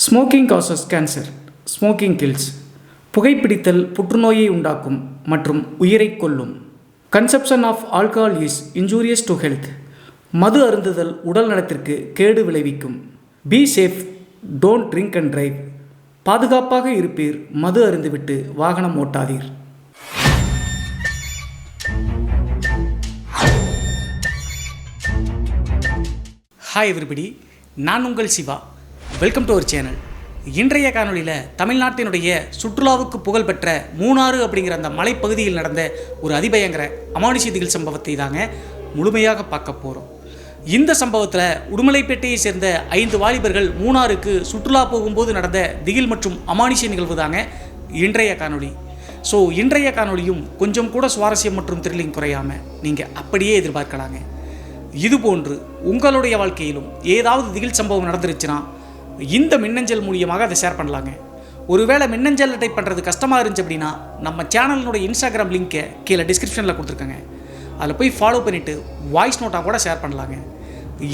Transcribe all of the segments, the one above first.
Smoking causes cancer. Smoking kills. புகைப்பிடித்தல் புற்றுநோயை உண்டாக்கும் மற்றும் உயிரை கொல்லும். Consumption of alcohol is injurious to health. மது அருந்துதல் உடல் நலத்திற்கு கேடு விளைவிக்கும். Be safe, don't drink and drive. பாதுகாப்பாக இருப்பீர், மது அருந்துவிட்டு வாகனம் ஓட்டாதீர். ஹாய் எவ்ரிபடி, நான் உங்கள் Siva. Welcome to our channel. இன்றைய காணொலியில் தமிழ்நாட்டினுடைய சுற்றுலாவுக்கு புகழ்பெற்ற மூணாறு அப்படிங்கிற அந்த மலைப்பகுதியில் நடந்த ஒரு அதிபயங்கர அமானுஷ்ய திகில் சம்பவத்தை தாங்க முழுமையாக பார்க்க போகிறோம். இந்த சம்பவத்தில் உடுமலைப்பேட்டையை சேர்ந்த 5 வாலிபர்கள் மூணாறுக்கு சுற்றுலா போகும்போது நடந்த திகில் மற்றும் அமானுஷ்ய நிகழ்வு தாங்க இன்றைய காணொலி. ஸோ இன்றைய காணொலியும் கொஞ்சம் கூட சுவாரஸ்யம் மற்றும் த்ரில்லிங் குறையாமல் நீங்கள் அப்படியே எதிர்பார்க்கலாங்க. இதுபோன்று உங்களுடைய வாழ்க்கையிலும் ஏதாவது திகில் சம்பவம் நடந்துருச்சுன்னா இந்த மின்னஞ்சல் மூலியமாக அதை ஷேர் பண்ணலாங்க. ஒருவேளை மின்னஞ்சல் டைப் பண்ணுறது கஷ்டமாக இருந்துச்சு அப்படின்னா நம்ம சேனலினுடைய இன்ஸ்டாகிராம் லிங்க்கை கீழே டிஸ்கிரிப்ஷனில் கொடுத்துருக்கேங்க. அதில் போய் ஃபாலோ பண்ணிவிட்டு வாய்ஸ் நோட்டாக கூட ஷேர் பண்ணலாங்க.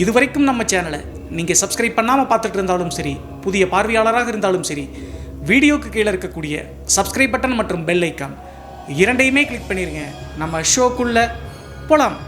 இது வரைக்கும் நம்ம சேனலை நீங்கள் சப்ஸ்கிரைப் பண்ணாமல் பார்த்துட்டு இருந்தாலும் சரி, புதிய பார்வையாளராக இருந்தாலும் சரி, வீடியோக்கு கீழே இருக்கக்கூடிய சப்ஸ்கிரைப் பட்டன் மற்றும் பெல் ஐக்கான் இரண்டையுமே கிளிக் பண்ணிடுங்க. நம்ம ஷோக்குள்ளே போகலாம்.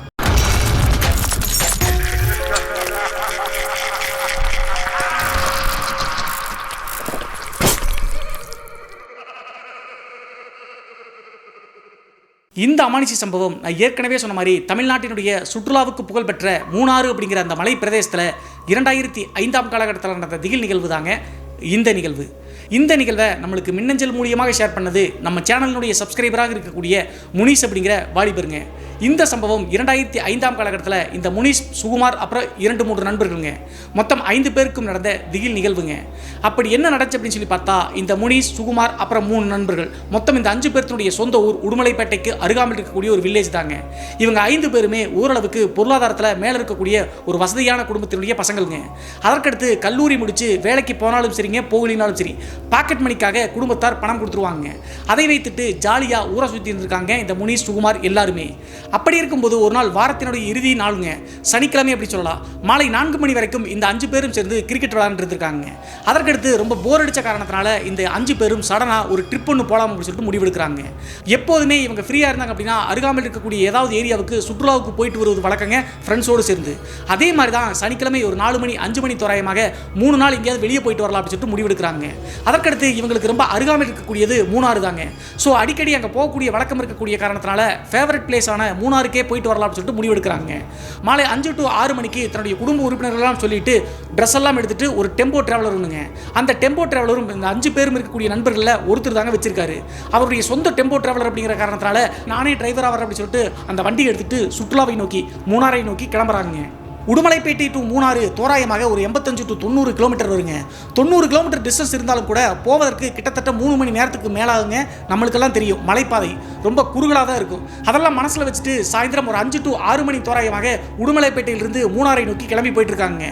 இந்த அமானுஷ்ய சம்பவம் நான் ஏற்கனவே சொன்ன மாதிரி தமிழ்நாட்டினுடைய சுற்றுலாவுக்கு புகழ்பெற்ற மூணாறு அப்படிங்கிற அந்த மலை பிரதேசத்தில் 2005ஆம் காலகட்டத்தில் நடந்த திகில் நிகழ்வு தாங்க இந்த நிகழ்வு. இந்த நிகழ்வை நம்மளுக்கு மின்னஞ்சல் மூலியமாக ஷேர் பண்ணது நம்ம சேனலினுடைய சப்ஸ்கிரைபராக இருக்கக்கூடிய முனிஸ் அப்படிங்கிற வாலிபருங்க. இந்த சம்பவம் 2005ஆம் காலகட்டத்தில் இந்த முனிஸ், சுகுமார், அப்புறம் 2-3 நண்பர்களுங்க, மொத்தம் 5 பேருக்கும் நடந்த திகில் நிகழ்வுங்க. அப்படி என்ன நடந்துச்சு அப்படின்னு சொல்லி பார்த்தா, இந்த முனிஸ், சுகுமார், அப்புறம் 3 நண்பர்கள், மொத்தம் இந்த 5 பேருடைய சொந்த ஊர் உடுமலைப்பேட்டைக்கு அருகாமல் இருக்கக்கூடிய ஒரு வில்லேஜ் தாங்க. இவங்க 5 பேருமே ஓரளவுக்கு பொருளாதாரத்தில் மேலே இருக்கக்கூடிய ஒரு வசதியான குடும்பத்தினுடைய பசங்களுங்க. அதற்கடுத்து கல்லூரி முடித்து வேலைக்கு போனாலும் சரிங்க, போகலினாலும் சரி, பாக்கெட் மணிக்காக குடும்பத்தார் பணம் கொடுத்துருவாங்க. அதை வைத்துட்டு ஜாலியாக ஊரை சுற்றி இருந்திருக்காங்க இந்த முனிஸ், சுகுமார் எல்லாருமே. அப்படி இருக்கும்போது ஒரு நாள் வாரத்தினுடைய இறுதி நாளுங்க, சனிக்கிழமை அப்படி சொல்லலாம், மாலை 4 மணி வரைக்கும் இந்த 5 பேரும் சேர்ந்து கிரிக்கெட் விளையாண்டுருக்காங்க. அதற்கடுத்து ரொம்ப போர் அடித்த காரணத்தினால இந்த 5 பேரும் சடனாக ஒரு ட்ரிப் ஒன்று போகலாம் அப்படின்னு சொல்லிட்டு முடிவெடுக்கிறாங்க. எப்போதுமே இவங்க ஃப்ரீயாக இருந்தாங்க அப்படின்னா அருகாமல் இருக்கக்கூடிய ஏதாவது ஏரியாவுக்கு சுற்றுலாவுக்கு போயிட்டு வருவது வழக்கங்க, ஃப்ரெண்ட்ஸோடு சேர்ந்து. அதே மாதிரி தான் சனிக்கிழமை ஒரு 4 மணி 5 மணி தோராயமாக 3 நாள் எங்கேயாவது வெளியே போயிட்டு வரலாம் அப்படின்னு சொல்லிட்டு முடிவெடுக்கிறாங்க. அதற்கடுத்து இவங்களுக்கு ரொம்ப அருகாமல் இருக்கக்கூடியது மூணாறு தாங்க. ஸோ அடிக்கடி அங்கே போகக்கூடிய வழக்கம் இருக்கக்கூடிய காரணத்தினால ஃபேவரட் பிளேஸான மூணாறுக்கே போயிட்டு வரலாம் சொல்லிட்டு முடிவெடுக்கிறாங்க. மாலை 5 to 6 மணிக்கு தன்னுடைய குடும்ப உறுப்பினர்கள்லாம் சொல்லிட்டு ட்ரெஸ் எல்லாம் எடுத்துட்டு ஒரு டெம்போ டிராவலர் ஒன்றுங்க. அந்த டெம்போ டிராவலரும் இந்த 5 பேரும் இருக்கக்கூடிய நண்பர்களில் ஒருத்தர் தாங்க வச்சிருக்காரு. அவருடைய சொந்த டெம்போ டிராவலர் அப்படிங்கிற காரணத்தினால நானே டிரைவராக வரேன் அப்படின்னு சொல்லிட்டு அந்த வண்டியை எடுத்துட்டு சுற்றுலாவை நோக்கி, மூணாரை நோக்கி கிளம்புறாங்க. உடுமலைப்பேட்டை டு மூணாறு தோராயமாக ஒரு 85 to 90 கிலோமீட்டர் வருங்க. 90 கிலோமீட்டர் டிஸ்டன்ஸ் இருந்தாலும் கூட போவதற்கு கிட்டத்தட்ட 3 மணி நேரத்துக்கு மேலாகுங்க. நம்மளுக்கெல்லாம் தெரியும் மலைப்பாதை ரொம்ப குறுகலாக தான் இருக்கும். அதெல்லாம் மனசில் வச்சுட்டு சாயந்தரம் ஒரு 5 to 6 மணி தோராயமாக உடுமலைப்பேட்டையிலிருந்து மூணாரை நோக்கி கிளம்பி போயிட்டு இருக்காங்க.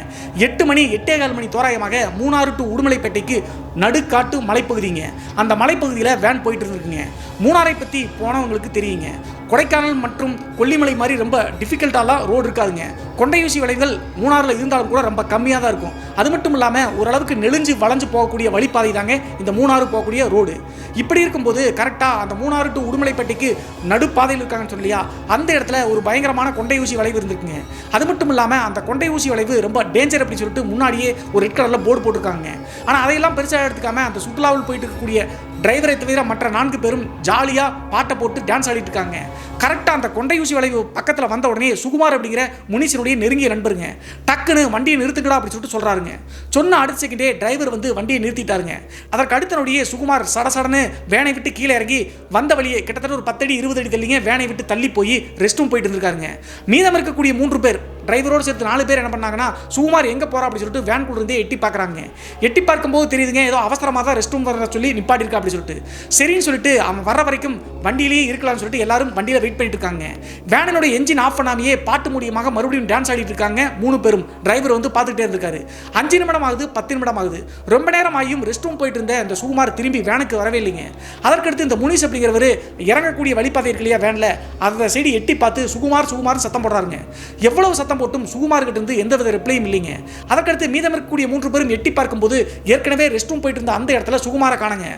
8 மணி 8:15 மணி தோராயமாக மூணாறு டு உடுமலைப்பேட்டைக்கு நடுக்காட்டு மலைப்பகுதிங்க. அந்த மலைப்பகுதியில் வேன் போயிட்டு இருந்துருக்குங்க. மூணாரை பற்றி போனவங்களுக்கு தெரியுங்க, கொடைக்கானல் மற்றும் கொல்லிமலை மாதிரி ரொம்ப டிஃபிகல்ட்டாலாம் ரோடு இருக்காதுங்க. கொண்டையூசி வளைவுகள் மூணாறில் இருந்தாலும் கூட ரொம்ப கம்மியாக தான் இருக்கும். அது மட்டும் இல்லாமல் ஓரளவுக்கு நெளிஞ்சு வளைஞ்சு போகக்கூடிய வழிப்பாதை தாங்க இந்த மூணாறு போகக்கூடிய ரோடு. இப்படி இருக்கும்போது கரெக்டாக அந்த மூணாறு டு உடுமலைப்பேட்டைக்கு நடுப்பாதையில் இருக்காங்கன்னு சொல்லியா, அந்த இடத்துல ஒரு பயங்கரமான கொண்டையூசி வளைவு இருந்துக்குங்க. அது மட்டும் இல்லாமல் அந்த கொண்டையூசி வளைவு ரொம்ப டேஞ்சர் அப்படின்னு சொல்லிட்டு முன்னாடியே ஒரு ரெட் கலரில் போர்டு போட்டிருக்காங்க. ஆனால் அதையெல்லாம் பெருசாக எடுத்துக்காமல் அந்த சுற்றுலாவில் போயிட்டு இருக்கக்கூடிய டிரைவரை தவிர மற்ற 4 பேரும் ஜாலியாக பாட்டை போட்டு டான்ஸ் ஆடிட்டு இருக்காங்க. கரெக்டாக அந்த கொண்டையூசி வளைவு பக்கத்தில் வந்த உடனே சுகுமார் அப்படிங்கிற முனிசனுடைய நெருங்கிய நண்பருங்க டக்குன்னு வண்டியை நிறுத்துக்கடா அப்படின்னு சொல்லிட்டு சொல்கிறாருங்க. சொன்ன அடுத்த செகண்டே டிரைவர் வந்து வண்டியை நிறுத்திட்டாருங்க. அதற்கு அடுத்தனுடைய சுகுமார் சடசடன்னு வேனை விட்டு கீழே இறங்கி வந்த வழியே கிட்டத்தட்ட ஒரு 10 அடி 20 அடி தள்ளிங்க வேனை விட்டு தள்ளி போய் ரெஸ்ட் ரூம் போயிட்டு இருந்திருக்காருங்க. மீதம் இருக்கக்கூடிய 3 பேர், டிரைவரோடு சேர்த்து 4 பேர் என்ன பண்ணாங்கன்னா, சுகுமார் எங்கே போகிறா அப்படின்னு சொல்லிட்டு வேன்குள்ள இருந்தே எட்டி பார்க்குறாங்க. எட்டி பார்க்கும்போது தெரியுதுங்க, ஏதோ அவசரமாக தான் ரெஸ்ட் ரூம் வர சொல்லி நிப்பாட்டிருக்கா அப்படின்னு சொல்லிட்டு. சரின்னு சொல்லிட்டு அவன் வர வரைக்கும் வண்டியிலேயே இருக்கலாம்னு சொல்லிட்டு எல்லாரும் வண்டியில் வெயிட் பண்ணிட்டு இருக்காங்க. வேனோட என்ஜின் ஆஃப் பண்ணாமையே பாட்டு மூலியமாக மறுபடியும் டான்ஸ் ஆடிட்டு இருக்காங்க 3 பேரும். டிரைவர் வந்து பார்த்துக்கிட்டே இருந்திருக்காரு. 5 நிமிடம் ஆகுது, 10 நிமிடம் ஆகுது. ரொம்ப நேரம் ஆகியும் ரெஸ்ட் ரூம் போயிட்டு இருந்த இந்த சுகுமார் திரும்பி வேனுக்கு வரவே இல்லைங்க. அதற்கடுத்து இந்த முனிஸ் அப்படிங்கிறவர் இறங்கக்கூடிய வழிபாதை இருக்கு இல்லையா வேனில், அந்த சைடு எட்டி பார்த்து சுகுமார் சுகுமார் சத்தம் போடுறாருங்க. எவ்வளவு சத்தம் போட்டும் சுகுமார்கிட்ட இருந்து எந்தவித ரிப்ளையும் இல்லைங்க. அதற்கடுத்து மீதம் இருக்கக்கூடிய 3 பேரும் எட்டி பார்க்கும்போது ஏற்கனவே ரெஸ்ட் ரூம் போயிட்டு இருந்த அந்த இடத்துல சுகுமாரை காணுங்க.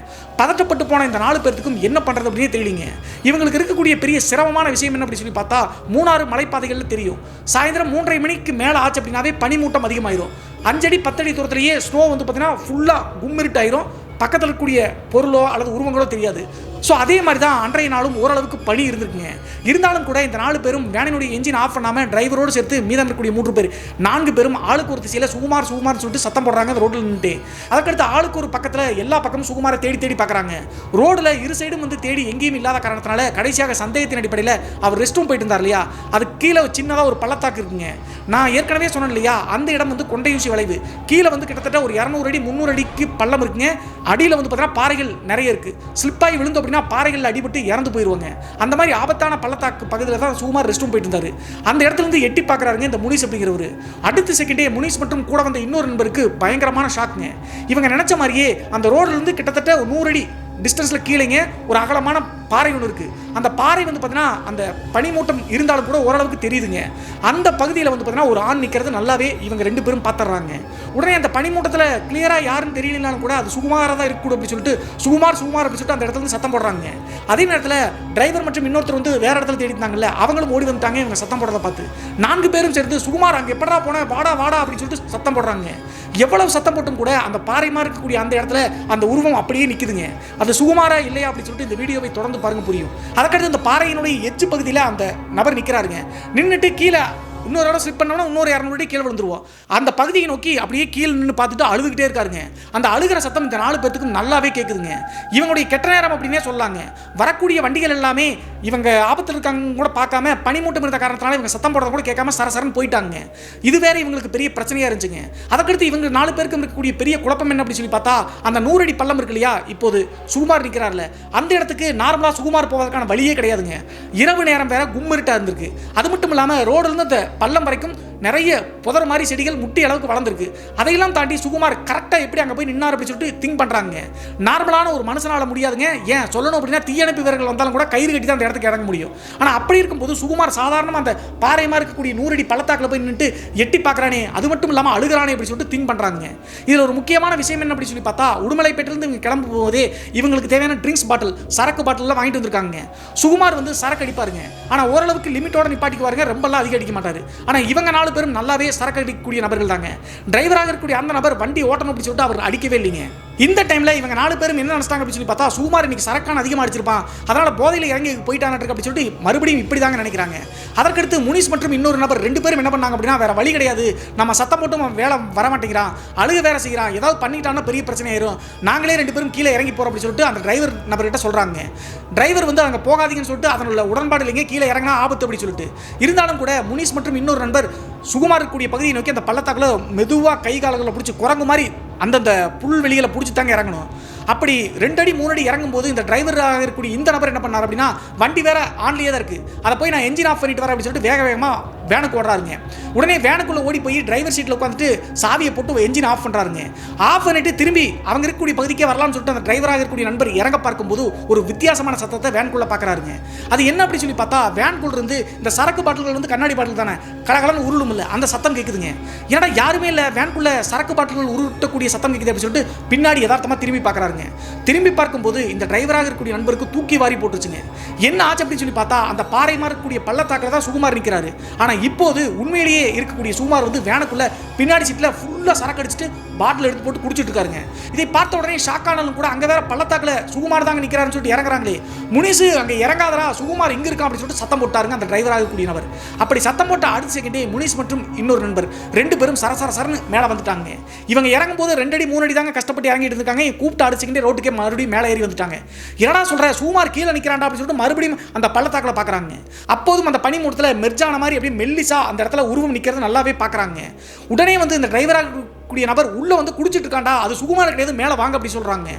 பதட்டப்பட்டு போன இந்த 4 பேருக்கும் என்ன பண்றது அப்படின்னு தெரியலங்க. இவங்களுக்கு இருக்கக்கூடிய பெரிய சிரமமான விஷயம் என்ன அப்படி சொல்லி பார்த்தா, மூணாறு மலைப்பாதைகள் தெரியும். சாயந்தரம் 3:30 மணிக்கு மேலே ஆச்சு அப்படின்னாவே பனிமூட்டம் அதிகமாயிரும். 5 அடி 10 அடி தூரத்திலேயே ஸ்னோ வந்து பார்த்தீங்கன்னா ஃபுல்லாக கும்மிருட்டாயிரும். பக்கத்தில் இருக்கக்கூடிய பொருளோ அல்லது உருவங்களோ தெரியாது. ஸோ அதே மாதிரி தான் அன்றைய நாளும் ஓரளவுக்கு பனி இருந்திருக்குங்க. இருந்தாலும் கூட இந்த 4 பேரும் வேனினுடைய என்ஜின் ஆஃப் பண்ணாமல் டிரைவரோடு சேர்த்து மீதம் இருக்கக்கூடிய 3 பேர் 4 பேரும் ஆளுக்கு ஒரு திசையில் சுகுமார் சுகுமார்னு சொல்லிட்டு சத்தம் போடுறாங்க அந்த ரோட்டில் நின்றுட்டு. அதுக்கடுத்து ஆளுக்கு ஒரு பக்கத்தில் எல்லா பக்கமும் சுகுமாரை தேடி தேடி பார்க்குறாங்க. ரோடில் இரு சைடும் வந்து தேடி எங்கேயும் இல்லாத காரணத்தினால கடைசியாக சந்தேகத்தின் அடிப்படையில் அவர் ரெஸ்ட் ரூம் போயிட்டு இருந்தார் இல்லையா, அது கீழே சின்னதாக ஒரு பள்ளத்தாக்கு இருக்குங்க. நான் ஏற்கனவே சொன்னேன் இல்லையா, அந்த இடம் வந்து கொண்டையூசி வளைவு. கீழே வந்து கிட்டத்தட்ட ஒரு 200 அடி 300 அடிக்கு பள்ளம் இருக்குங்க. அடியில் வந்து பார்த்தீங்கன்னா பாறைகள் நிறைய இருக்குது. ஸ்லிப்பாகி விழுந்து அப்படின்னா பாறைகள் அடிபட்டு இறந்து போயிடுவாங்க. அந்த மாதிரி ஆபத்தான பள்ளத்தாக்கு பகுதியில் தான் சுகுமார் ரெஸ்ட் ரூம் போயிட்டு இருந்தார். அந்த இடத்துல இருந்து எட்டி பார்க்குறாருங்க இந்த முனிஸ் அப்படிங்கிறவர். அடுத்த செகண்டே முனிஸ் மற்றும் கூட வந்த இன்னொரு நண்பருக்கு பயங்கரமான ஷாக்குங்க. இவங்க நினச்ச மாதிரியே அந்த ரோட்லேருந்து கிட்டத்தட்ட 100 அடி டிஸ்டன்ஸில் கீழேங்க ஒரு அகலமான பாறை ஒன்று இருக்குது. அந்த பாறை வந்து பார்த்தீங்கன்னா அந்த பனிமூட்டம் இருந்தாலும் கூட ஓரளவுக்கு தெரியுதுங்க. அந்த பகுதியில் வந்து பார்த்தீங்கன்னா ஒரு ஆண் நிற்கிறது நல்லாவே இவங்க 2 பேரும் பார்த்துட்றாங்க. உடனே அந்த பனிமூட்டத்தில் கிளியராக யாருன்னு தெரியலனாலும் கூட அது சுகுமாராக தான் இருக்கக்கூடும் அப்படின்னு சொல்லிட்டு சுகுமார் சுகுமார் அப்படின்னு சொல்லிட்டு அந்த இடத்துல வந்து சத்தம் போடுறாங்க. அதே நேரத்தில் டிரைவர் மற்றும் இன்னொருத்தர் வந்து வேறு இடத்துல தேடித்தாங்கல்ல, அவங்களும் ஓடி வந்துட்டாங்க இவங்க சத்தம் போடுறதை பார்த்து. 4 பேரும் சேர்ந்து சுகுமார் அங்கே எப்படா போன வாடா வாடா அப்படின்னு சொல்லிட்டு சத்தம் போடுறாங்க. எவ்வளவு சத்தம் போட்டும் கூட அந்த பாறைமா இருக்கக்கூடிய அந்த இடத்துல அந்த உருவம் அப்படியே நிற்குதுங்க. அது சுகுமாரா இல்லையா அப்படின்னு சொல்லிட்டு இந்த வீடியோவை தொடர்ந்து பாருங்க புரியும். அதற்கடுத்து இந்த பாறையினுடைய எட்ஜ் பகுதியில் அந்த நபர் நிற்கிறாருங்க. நின்றுட்டு கீழே இன்னொரு இடம் ஸ்லிப் பண்ணோம்னா இன்னொரு 200 அடி கீழே விழுந்துருவோம். அந்த பகுதியை நோக்கி அப்படியே கீழே நின்று பார்த்துட்டு அழுதுகிட்டே இருக்காருங்க. அந்த அழுகிற சத்தம் இந்த 4 பேருக்கு நல்லாவே கேட்குதுங்க. இவங்களுடைய கெட்ட நேரம் அப்படின்னே சொல்லாங்க. வரக்கூடிய வண்டிகள் எல்லாமே இவங்க ஆபத்தில் இருக்காங்க கூட பார்க்காம பனிமூட்டம் இருந்த காரணத்தினால இவங்க சத்தம் போடுறத கூட கேட்காம சரசரன்னு போயிட்டாங்க. இது வேற இவங்களுக்கு பெரிய பிரச்சனையாக இருந்துச்சுங்க. அதற்கடுத்து இவங்க 4 பேருக்கு இருக்கக்கூடிய பெரிய குழப்பம் என்ன அப்படின்னு சொல்லி பார்த்தா, அந்த 100 அடி பள்ளம் இருக்கு இல்லையா, இப்போது சுகுமார் நிற்கிறார்ல, அந்த இடத்துக்கு நார்மலாக சுகுமார் போவதற்கான வழியே கிடையாதுங்க. இரவு நேரம் வேற கும்மிருட்டா இருந்திருக்கு. அது மட்டும் இல்லாமல் ரோடுலேருந்து அந்த பள்ளம் வரைக்கும் நிறைய புதர் மாதிரி செடிகள் முட்டி அளவுக்கு வளர்ந்துருக்கு. அதையெல்லாம் தாண்டி சுகுமார் கரெக்டாக எப்படி அங்கே போய் நின்னார் அப்படின்னு சொல்லிட்டு திங்க் பண்ணுறாங்க. நார்மலான ஒரு மனுஷனால முடியாதுங்க. ஏன் சொல்லணும் அப்படின்னா தீயணைப்பு வீரர்கள் வந்தாலும் கூட கயிறு கட்டி தான் அந்த இடத்துக்கு இறங்க முடியும். ஆனால் அப்படி இருக்கும்போது சுகுமார் சாதாரணமாக அந்த பாறையமாக இருக்கக்கூடிய 100 அடி பள்ளத்தாக்கில் போய் நின்றுட்டு எட்டி பார்க்குறானே, அது மட்டும் இல்லாமல் அழுகிறானே அப்படின்னு சொல்லிட்டு திங்க் பண்ணுறாங்க. இதில் ஒரு முக்கியமான விஷயம் என்ன அப்படின்னு சொல்லி பார்த்தா, உடுமலைப்பேட்டிலிருந்து இவங்க கிளம்பும் போதே இவங்களுக்கு தேவையான ட்ரிங்க்ஸ் பாட்டில் சரக்கு பாட்டில்லாம் வாங்கிட்டு வந்திருக்காங்க. சுகுமார் வந்து சரக்கு அடிப்பாருங்க, ஆனால் ஓரளவுக்கு லிமிட்டோட நிப்பாட்டிக்குவாருங்க, ரொம்பலாம் அதிக அடிக்க மாட்டார். ஆனால் இவங்க 4 பேரும் நல்லாவே சரக்கு அடிக்கக்கூடிய நபர்கள் தாங்க. டிரைவராக இருக்கக்கூடிய அந்த நபர் வண்டி ஓட்டணும் அப்படின்னு சொல்லிட்டு அவர் அடிக்கவே இல்லைங்க. இந்த டைம்ல இவங்க 4 பேரும் என்ன நினைச்சாங்க அப்படின்னு சொல்லி பார்த்தா, சுகுமார் இன்னைக்கு சரக்கான அதிகமாக அடிச்சிருப்பான், அதனால போதையில் இறங்கி போயிட்டான் அப்படின்னு சொல்லிட்டு மறுபடியும் இப்படி தாங்க நினைக்கிறாங்க. அதற்கடுத்து முனிஸ் மற்றும் இன்னொரு நபர் 2 பேரும் என்ன பண்ணாங்க அப்படின்னா, வேற வழி கிடையாது, நம்ம சத்தம் போட்டும் வேலை வர மாட்டேங்கிறான், அழுக வேற செய்கிறான், ஏதாவது பண்ணிட்டான்னா பெரிய பிரச்சனை ஆயிரும், நாங்களே 2 பேரும் கீழே இறங்கி போறோம் அப்படின்னு சொல்லிட்டு அந்த டிரைவர் நபர்கிட்ட சொல்றாங்க. டிரைவர் வந்து அங்கே போகாதீங்கன்னு சொல்லிட்டு அதனுள்ள உடன்பாடு இல்லைங்க, கீழே இறங்கினா ஆபத்து அப்படின்னு சொல்லிட்டு. இருந்தாலும் கூட முனிஸ் மற்றும் இன்னொரு நண்பர் சுகுமார் இருக்கக்கூடிய பகுதியை நோக்கி அந்த பள்ளத்தாக்குல மெதுவாக கை கால்களை பிடிச்சி குரங்கு மாதிரி அந்தந்த புல்வெளிகளை பிடிச்சி தாங்க இறங்கணும். அப்படி 2 அடி 3 அடி இறங்கும் போது இந்த டிரைவராக இருக்கக்கூடிய இந்த நபர் என்ன பண்ணார் அப்படின்னா, வண்டி வேற ஆன்லேயே தான் இருக்குது, அதை போய் நான் என்ஜின் ஆஃப் பண்ணிட்டு வரேன் அப்படின்னு சொல்லிட்டு வேக வேகமாக வேனுக்கு ஓடுறாருங்க. உடனே வேனுக்குள்ளே ஓடி போய் டிரைவர் சீட்டில் உட்காந்துட்டு சாவியை போட்டு என்ஜின் ஆஃப் பண்ணுறாருங்க. ஆஃப் பண்ணிட்டு திரும்பி அவங்க இருக்கக்கூடிய பகுதிக்கே வரலாம்னு சொல்லிட்டு அந்த டிரைவராக இருக்கக்கூடிய நண்பர் இறங்க பார்க்கும்போது ஒரு வித்தியாசமான சத்தத்தை வேனுக்குள்ளே பார்க்குறாருங்க. அது என்ன அப்படின்னு சொல்லி பார்த்தா, வேனுக்குள்ள இருந்து இந்த சரக்கு பாட்டில்கள் வந்து கண்ணாடி பாட்டில் தானே கலகலன்னு உருளும் இல்லை, அந்த சத்தம் கேட்குதுங்க. ஏன்னா யாருமே இல்லை, வேனுக்குள்ள சரக்கு பாட்டில்கள் உருட்டக்கூடிய சத்தம் கேட்குது அப்படின்னு சொல்லிட்டு பின்னாடி யதார்த்தமாக திரும்பி பார்க்குறாருங்க. திரும்பி பார்க்கும்போது இந்த டிரைவராக இருக்கக்கூடிய நண்பருக்கு தூக்கி வாரி போட்டுருச்சுங்க. என்ன ஆச்சு அப்படின்னு சொல்லி பார்த்தா, அந்த பாறை மாதிரி இருக்கக்கூடிய பள்ளத்தாக்கில் தான் சுகுமார் நிற்கிறாரு. ஆனால் இப்போது உண்மையிலேயே இருக்கக்கூடிய சுகுமார் வந்து வேனுக்குள்ள பின்னாடி சீட்டில் ஃபுல்லாக சரக்கு அடிச்சுட்டு பாட்டில் எடுத்து போட்டு குடிச்சிட்டு இருக்காருங்க. இதை பார்த்த உடனே ஷாக்கானாலும் கூட அங்கே வேற பள்ளத்தாக்கில் சுகுமார் தாங்க நிற்கிறாருன்னு சொல்லிட்டு இறங்குறாங்களே, முனிசு அங்கே இறங்காதரா, சுகுமார் இங்கே இருக்கான் அப்படின்னு சொல்லிட்டு சத்தம் போட்டாருங்க அந்த டிரைவராக இருக்கக்கூடிய நபர். அப்படி சத்தம் போட்ட அடுத்த செகண்டே முனிஸ் மற்றும் இன்னொரு நண்பர் 2 பேரும் சரசரன்னு மேலே வந்துட்டாங்க. இவங்க இறங்கும் போது 2 அடி 3 அடி தாங்க கஷ்டப்பட்டு இறங்கிட்டு இருக்காங்க. கூப்பிட்டு அடுத்த செகண்டே ரோட்டுக்கே மறுபடியும் மேலே ஏறி வந்துட்டாங்க. என்னடா சொல்ற, சுகுமார் கீழே நிற்கிறான்டா அப்படின்னு சொல்லிட்டு மறுபடியும் அந்த பள்ளத்தாக்கில் பார்க்குறாங்க. அப்போதும் அந்த பனிமூட்டத்தில் மெர்ஜான மாதிரி அப்படியே மெல்லிசா அந்த இடத்துல உருவம் நிற்கிறது நல்லாவே பார்க்குறாங்க. உடனே வந்து இந்த டிரைவராக இருக்கக்கூடிய நபர் உள்ளே வந்து குடிச்சிட்டு இருக்காண்டா, அது சுகுமார் கிடையாது, மேலே வாங்க அப்படி சொல்கிறாங்க.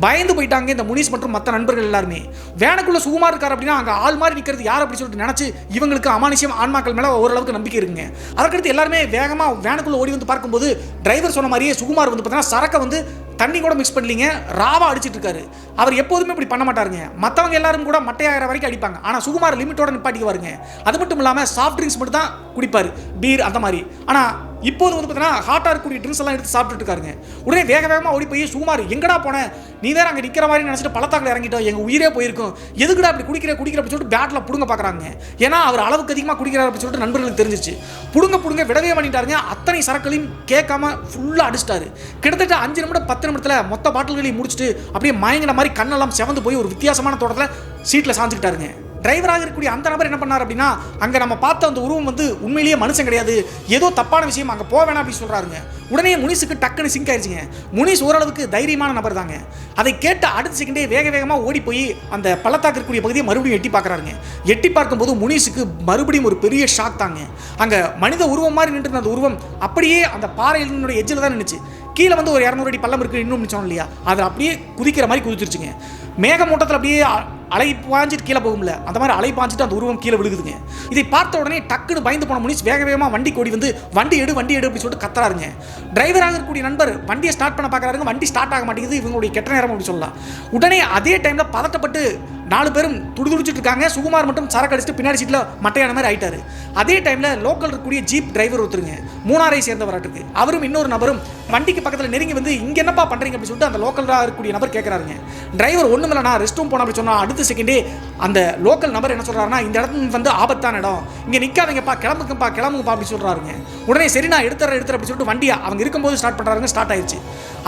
பயந்து போயிட்டாங்க இந்த முனிஸ் மற்றும் மற்ற நண்பர்கள் எல்லாருமே. வேனுக்குள்ளே சுகுமார் இருக்கார் அப்படின்னா அங்கே ஆள் மாதிரி நிற்கிறது யார் அப்படி சொல்லிட்டு நினச்சி இவங்களுக்கு அமானுஷ்யம் ஆன்மாக்கள் மேலே ஓரளவுக்கு நம்பிக்கை இருக்குங்க. அதற்கடுத்து எல்லாருமே வேகமாக வேனுக்குள்ளே ஓடி வந்து பார்க்கும்போது டிரைவர் சொன்ன மாதிரியே சுகுமார் வந்து பார்த்தீங்கன்னா சரக்கை வந்து தண்ணி கூட மிக்ஸ் பண்ணலீங்க, ராவா அடிச்சிட்டு இருக்காரு. அவர் எப்போதுமே இப்படி பண்ண மாட்டாருங்க. மற்றவங்க எல்லாரும் கூட மட்டையாகிற வரைக்கும் அடிப்பாங்க, ஆனால் சுகுமார் லிமிட்டோட நிப்பாட்டிக்குவாருங்க. அது மட்டும் இல்லாமல் சாஃப்ட் ட்ரிங்க்ஸ் மட்டும் தான் குடிப்பார், பீர் அந்த மாதிரி. ஆனால் இப்போது வந்து பார்த்தீங்கன்னா ஹாட்டாக இருக்கக்கூடிய ட்ரிங்க்ஸ் எல்லாம் எடுத்து சாப்பிட்டுட்டு இருக்காருங்க. உடனே வேக வேகமாக ஓடி போய் சுகுமார் எங்கடா போனேன், நீ வேற அங்கே நிற்கிற மாதிரி நினச்சிட்டு பள்ளத்தாக்கில் இறங்கிட்டோம், எங்கள் உயிரே போயிருக்கும், எதுக்குடா அப்படி குடிக்கிற அப்படின்னு சொல்லிட்டு பேட்டில் புடுங்க பார்க்குறாங்க. ஏன்னா அவர் அளவுக்கு அதிகமாக குடிக்கிறார் அப்படின்னு சொல்லிட்டு நண்பர்களுக்கு தெரிஞ்சிச்சு. புடுங்க விடவே பண்ணிட்டாருங்க. அத்தனை சரக்குலையும் கேட்காம ஃபுல்லாக அடிச்சிட்டாரு. கிட்டத்தட்ட 5 நிமிடம் 10 நிமிடத்தில் மொத்த பாட்டில்களையும் முடிச்சுட்டு அப்படியே மயங்கின மாதிரி கண்ணெல்லாம் செவந்து போய் ஒரு வித்தியாசமான தோட்டத்தில் சீட்டில் சாஞ்சுக்கிட்டாருங்க. டிரைவராக இருக்கக்கூடிய அந்த நபர் என்ன பண்ணார் அப்படின்னா, அங்கே நம்ம பார்த்த அந்த உருவம் வந்து உண்மையிலேயே மனுஷன் கிடையாது, ஏதோ தப்பான விஷயம், அங்கே போக வேணாம் அப்படின்னு சொல்கிறாருங்க. உடனே முனிஸுக்கு டக்குன்னு சிங்க் ஆயிடுச்சுங்க. முனிஸ் ஓரளவுக்கு தைரியமான நபர் தாங்க. அதை கேட்ட அடுத்த செகண்டே வேகமாக ஓடி போய் அந்த பள்ளத்தாக்கு இருக்கக்கூடிய பகுதியை மறுபடியும் எட்டி பார்க்குறாருங்க. எட்டி பார்க்கும்போது முனிஸுக்கு மறுபடியும் ஒரு பெரிய ஷாக் தாங்க. அங்கே மனித உருவம் மாதிரி நின்று அந்த உருவம் அப்படியே அந்த பாறையினுடைய எஜ்ஜில் தான் நின்றுச்சு. கீழே வந்து ஒரு 200 அடி பள்ளம் இருக்குது இன்னும் சொன்னோம் இல்லையா, அதில் அப்படியே குதிக்கிற மாதிரி குதிச்சிருச்சுங்க. மேகமூட்டத்தில் அப்படியே அலை பாஞ்சிட்டு கீழே போகும்ல, அந்த மாதிரி அலை பாஞ்சிட்டு அந்த உருவம் கீழே விழுகுதுங்க. இதை பார்த்த உடனே டக்குன்னு பயந்து போன முனிஸ் வேகமாக வண்டி ஓடி வந்து வண்டி எடு அப்படி சொல்லிட்டு கத்துறாருங்க. டிரைவராக இருக்கக்கூடிய நண்பர் வண்டியை ஸ்டார்ட் பண்ண பார்க்குறாருங்க. வண்டி ஸ்டார்ட் ஆக மாட்டேங்குது. இவங்களுடைய கெட்ட நேரம் அப்படி சொல்லலாம். உடனே அதே டைமில் பதட்டப்பட்டு 4 பேரும் துடிச்சிட்டு இருக்காங்க. சுகுமார் மட்டும் சரக்கு அடிச்சுட்டு பின்னாடி சீட்டில் மட்டையான மாதிரி ஆயிட்டாரு. அதே டைமில் லோக்கல் இருக்கக்கூடிய ஜீப் டிரைவர் ஒருத்தருங்க, மூணாரை சேர்ந்தவராட்டுக்கு, அவரும் இன்னொரு நபரும் வண்டிக்கு பக்கத்தில் நெருங்கி வந்து இங்கே என்னப்பா பண்ணுறீங்க அப்படின்னு சொல்லிட்டு அந்த லோக்கலாக இருக்கக்கூடிய நபர் கேட்குறாருங்க. டிரைவர் ஒன்றுமில்ல, நான் ரெஸ்ட் ரூம் போன அப்படி சொன்னால் அடுத்த செகண்டே அந்த லோக்கல் நபர் என்ன சொல்கிறாருன்னா, இந்த இடத்துல வந்து ஆபத்தான இடம், இங்கே நிற்காதீங்கப்பா, கிளம்புங்கப்பா அப்படி சொல்கிறாருங்க. உடனே சரி நான் எடுத்துறேன் அப்படி சொல்லிட்டு வண்டியை அவங்க இருக்கும்போது ஸ்டார்ட் பண்ணுறாருங்க. ஸ்டார்ட் ஆயிடுச்சு.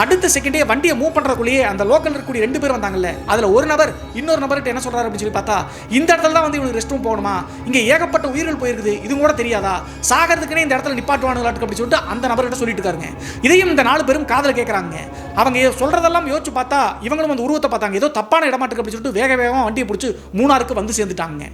அடுத்த செகண்டே வண்டியை மூவ் பண்ணுறதுக்குள்ளேயே அந்த லோக்கல் இருக்கக்கூடிய 2 பேர் வந்தாங்கல்ல, அதில் ஒரு நபர் இன்னொரு நபர்கிட்ட என்ன சொல்கிறாரு அப்படின்னு சொல்லி பார்த்தா, இந்த இடத்துல தான் வந்து இவனுக்கு ரெஸ்ட் ரூம் போகணுமா, இங்கே ஏகப்பட்ட உயிர்கள் போயிருக்குது, இது கூட தெரியாதா, சாகிறதுக்குனே இந்த இடத்துல நிப்பாட்டுவானுங்களாட்டு அப்படி சொல்லிட்டு அந்த நபர்கிட்ட சொல்லிட்டு இருக்காருங்க. இதையும் இந்த 4 பேரும் காதல கேட்குறாங்க. அவங்க சொல்கிறதெல்லாம் யோசிச்சு பார்த்தா இவங்களும் வந்து உருவத்தை பார்த்தாங்க, ஏதோ தப்பான இடமாட்டுக்கு அப்படி சொல்லிட்டு வேகமாக வண்டியை பிடிச்சி மூணாருக்கு வந்து சேர்ந்துட்டாங்க.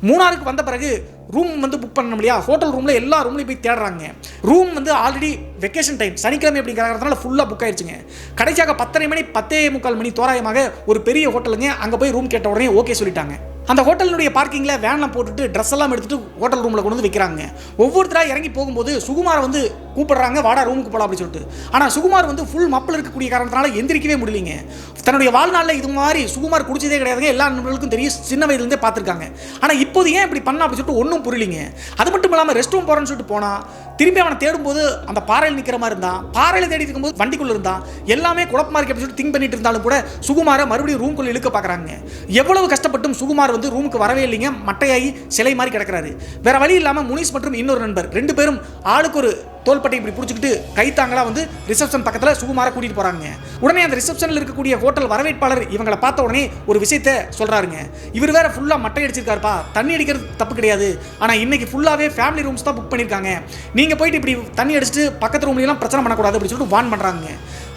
மூணாருக்கு வந்த பிறகு ரூம் வந்து புக் பண்ணணும் இல்லையா, ஹோட்டல் ரூமில் எல்லா ரூம்லையும் போய் தேடுறாங்க. ரூம் வந்து ஆல்ரெடி வெக்கேஷன் டைம், சனிக்கிழமை அப்படிங்கிறதுனால ஃபுல்லாக புக் ஆயிடுச்சுங்க. கடைசியாக 10:30 மணி 10:45 மணி தோராயமாக ஒரு பெரிய ஹோட்டலுங்க. அங்கே போய் ரூம் கேட்ட உடனே ஓகே சொல்லிட்டாங்க. அந்த ஹோட்டலுடைய பார்க்கிங்கில் வேன்லாம் போட்டுட்டு ட்ரெஸ் எல்லாம் எடுத்துட்டு ஹோட்டல் ரூமில் கொண்டு வந்து வைக்கிறாங்க. ஒவ்வொருத்தராக இறங்கி போகும்போது சுகுமாரை வந்து கூப்பிடுறாங்க, வாடா ரூமுக்கு போகலாம் அப்படின்னு சொல்லிட்டு. ஆனால் சுகுமார் வந்து ஃபுல் மப்பில் இருக்கக்கூடிய காரணத்தினால எந்திரிக்கவே முடியலைங்க. தன்னுடைய வாழ்நாளில் இது மாதிரி சுகுமார் குடிச்சதே கிடையாதுங்க. எல்லா நண்பர்களுக்கும் தெரியும், சின்ன வயதுலேருந்தே பார்த்துருக்காங்க. ஆனால் இப்போது ஏன் இப்படி பண்ணா அப்படின்னு சொல்லிட்டு ஒன்றும் புரியலிங்க. அது மட்டும் இல்லாமல் ரெஸ்ட் ரூம் போகிறேன்னு சொல்லிட்டு போனால் திரும்பி அவனை தேடும்போது அந்த பாறையில் நிற்கிற மாதிரி இருந்தான், பாறையில் தேடி இருக்கும்போது வண்டிக்குள்ளே இருந்தான், எல்லாமே குழப்பமாக இருக்கு அப்படின்னு சொல்லிட்டு திங்க் பண்ணிட்டு இருந்தாலும் கூட சுகுமாரை மறுபடியும் ரூம்குள்ளே இழுக்க பார்க்குறாங்க. எவ்வளவு கஷ்டப்பட்டும் சுகுமார் வந்து ரூமுக்கு வரவே இல்லைங்க. மட்டையாகி சிலை மாதிரி கிடக்கிறாரு. வேற வழி இல்லாமல் முனிஸ் மற்றும் இன்னொரு நண்பர் 2 பேரும் ஆளுக்கு ஒரு தோள்பட்டை இப்படி பிடிச்சிக்கிட்டு கைத்தாங்களா வந்து ரிசப்ஷன் பக்கத்தில் சுகுமாரை கூட்டிட்டு போறாங்க. உடனே அந்த ரிசப்ஷனில் இருக்கக்கூடிய ஹோட்டல் வரவேற்பாளர் இவங்களை பார்த்த உடனே ஒரு விஷயத்தை சொல்றாருங்க. இவர் வேற ஃபுல்லா மட்டை அடிச்சிருக்காருப்பா, தண்ணி அடிக்கிறது தப்பு கிடையாது, ஆனால் இன்னைக்கு ஃபுல்லாவே ஃபேமிலி ரூம்ஸ் தான் புக் பண்ணியிருக்காங்க, நீங்க போயிட்டு இப்படி தண்ணி அடிச்சுட்டு பக்கத்து ரூம்லாம் பிரச்சனை பண்ணக்கூடாது அப்படின்னு சொல்லிட்டு வார்ன் பண்றாங்க.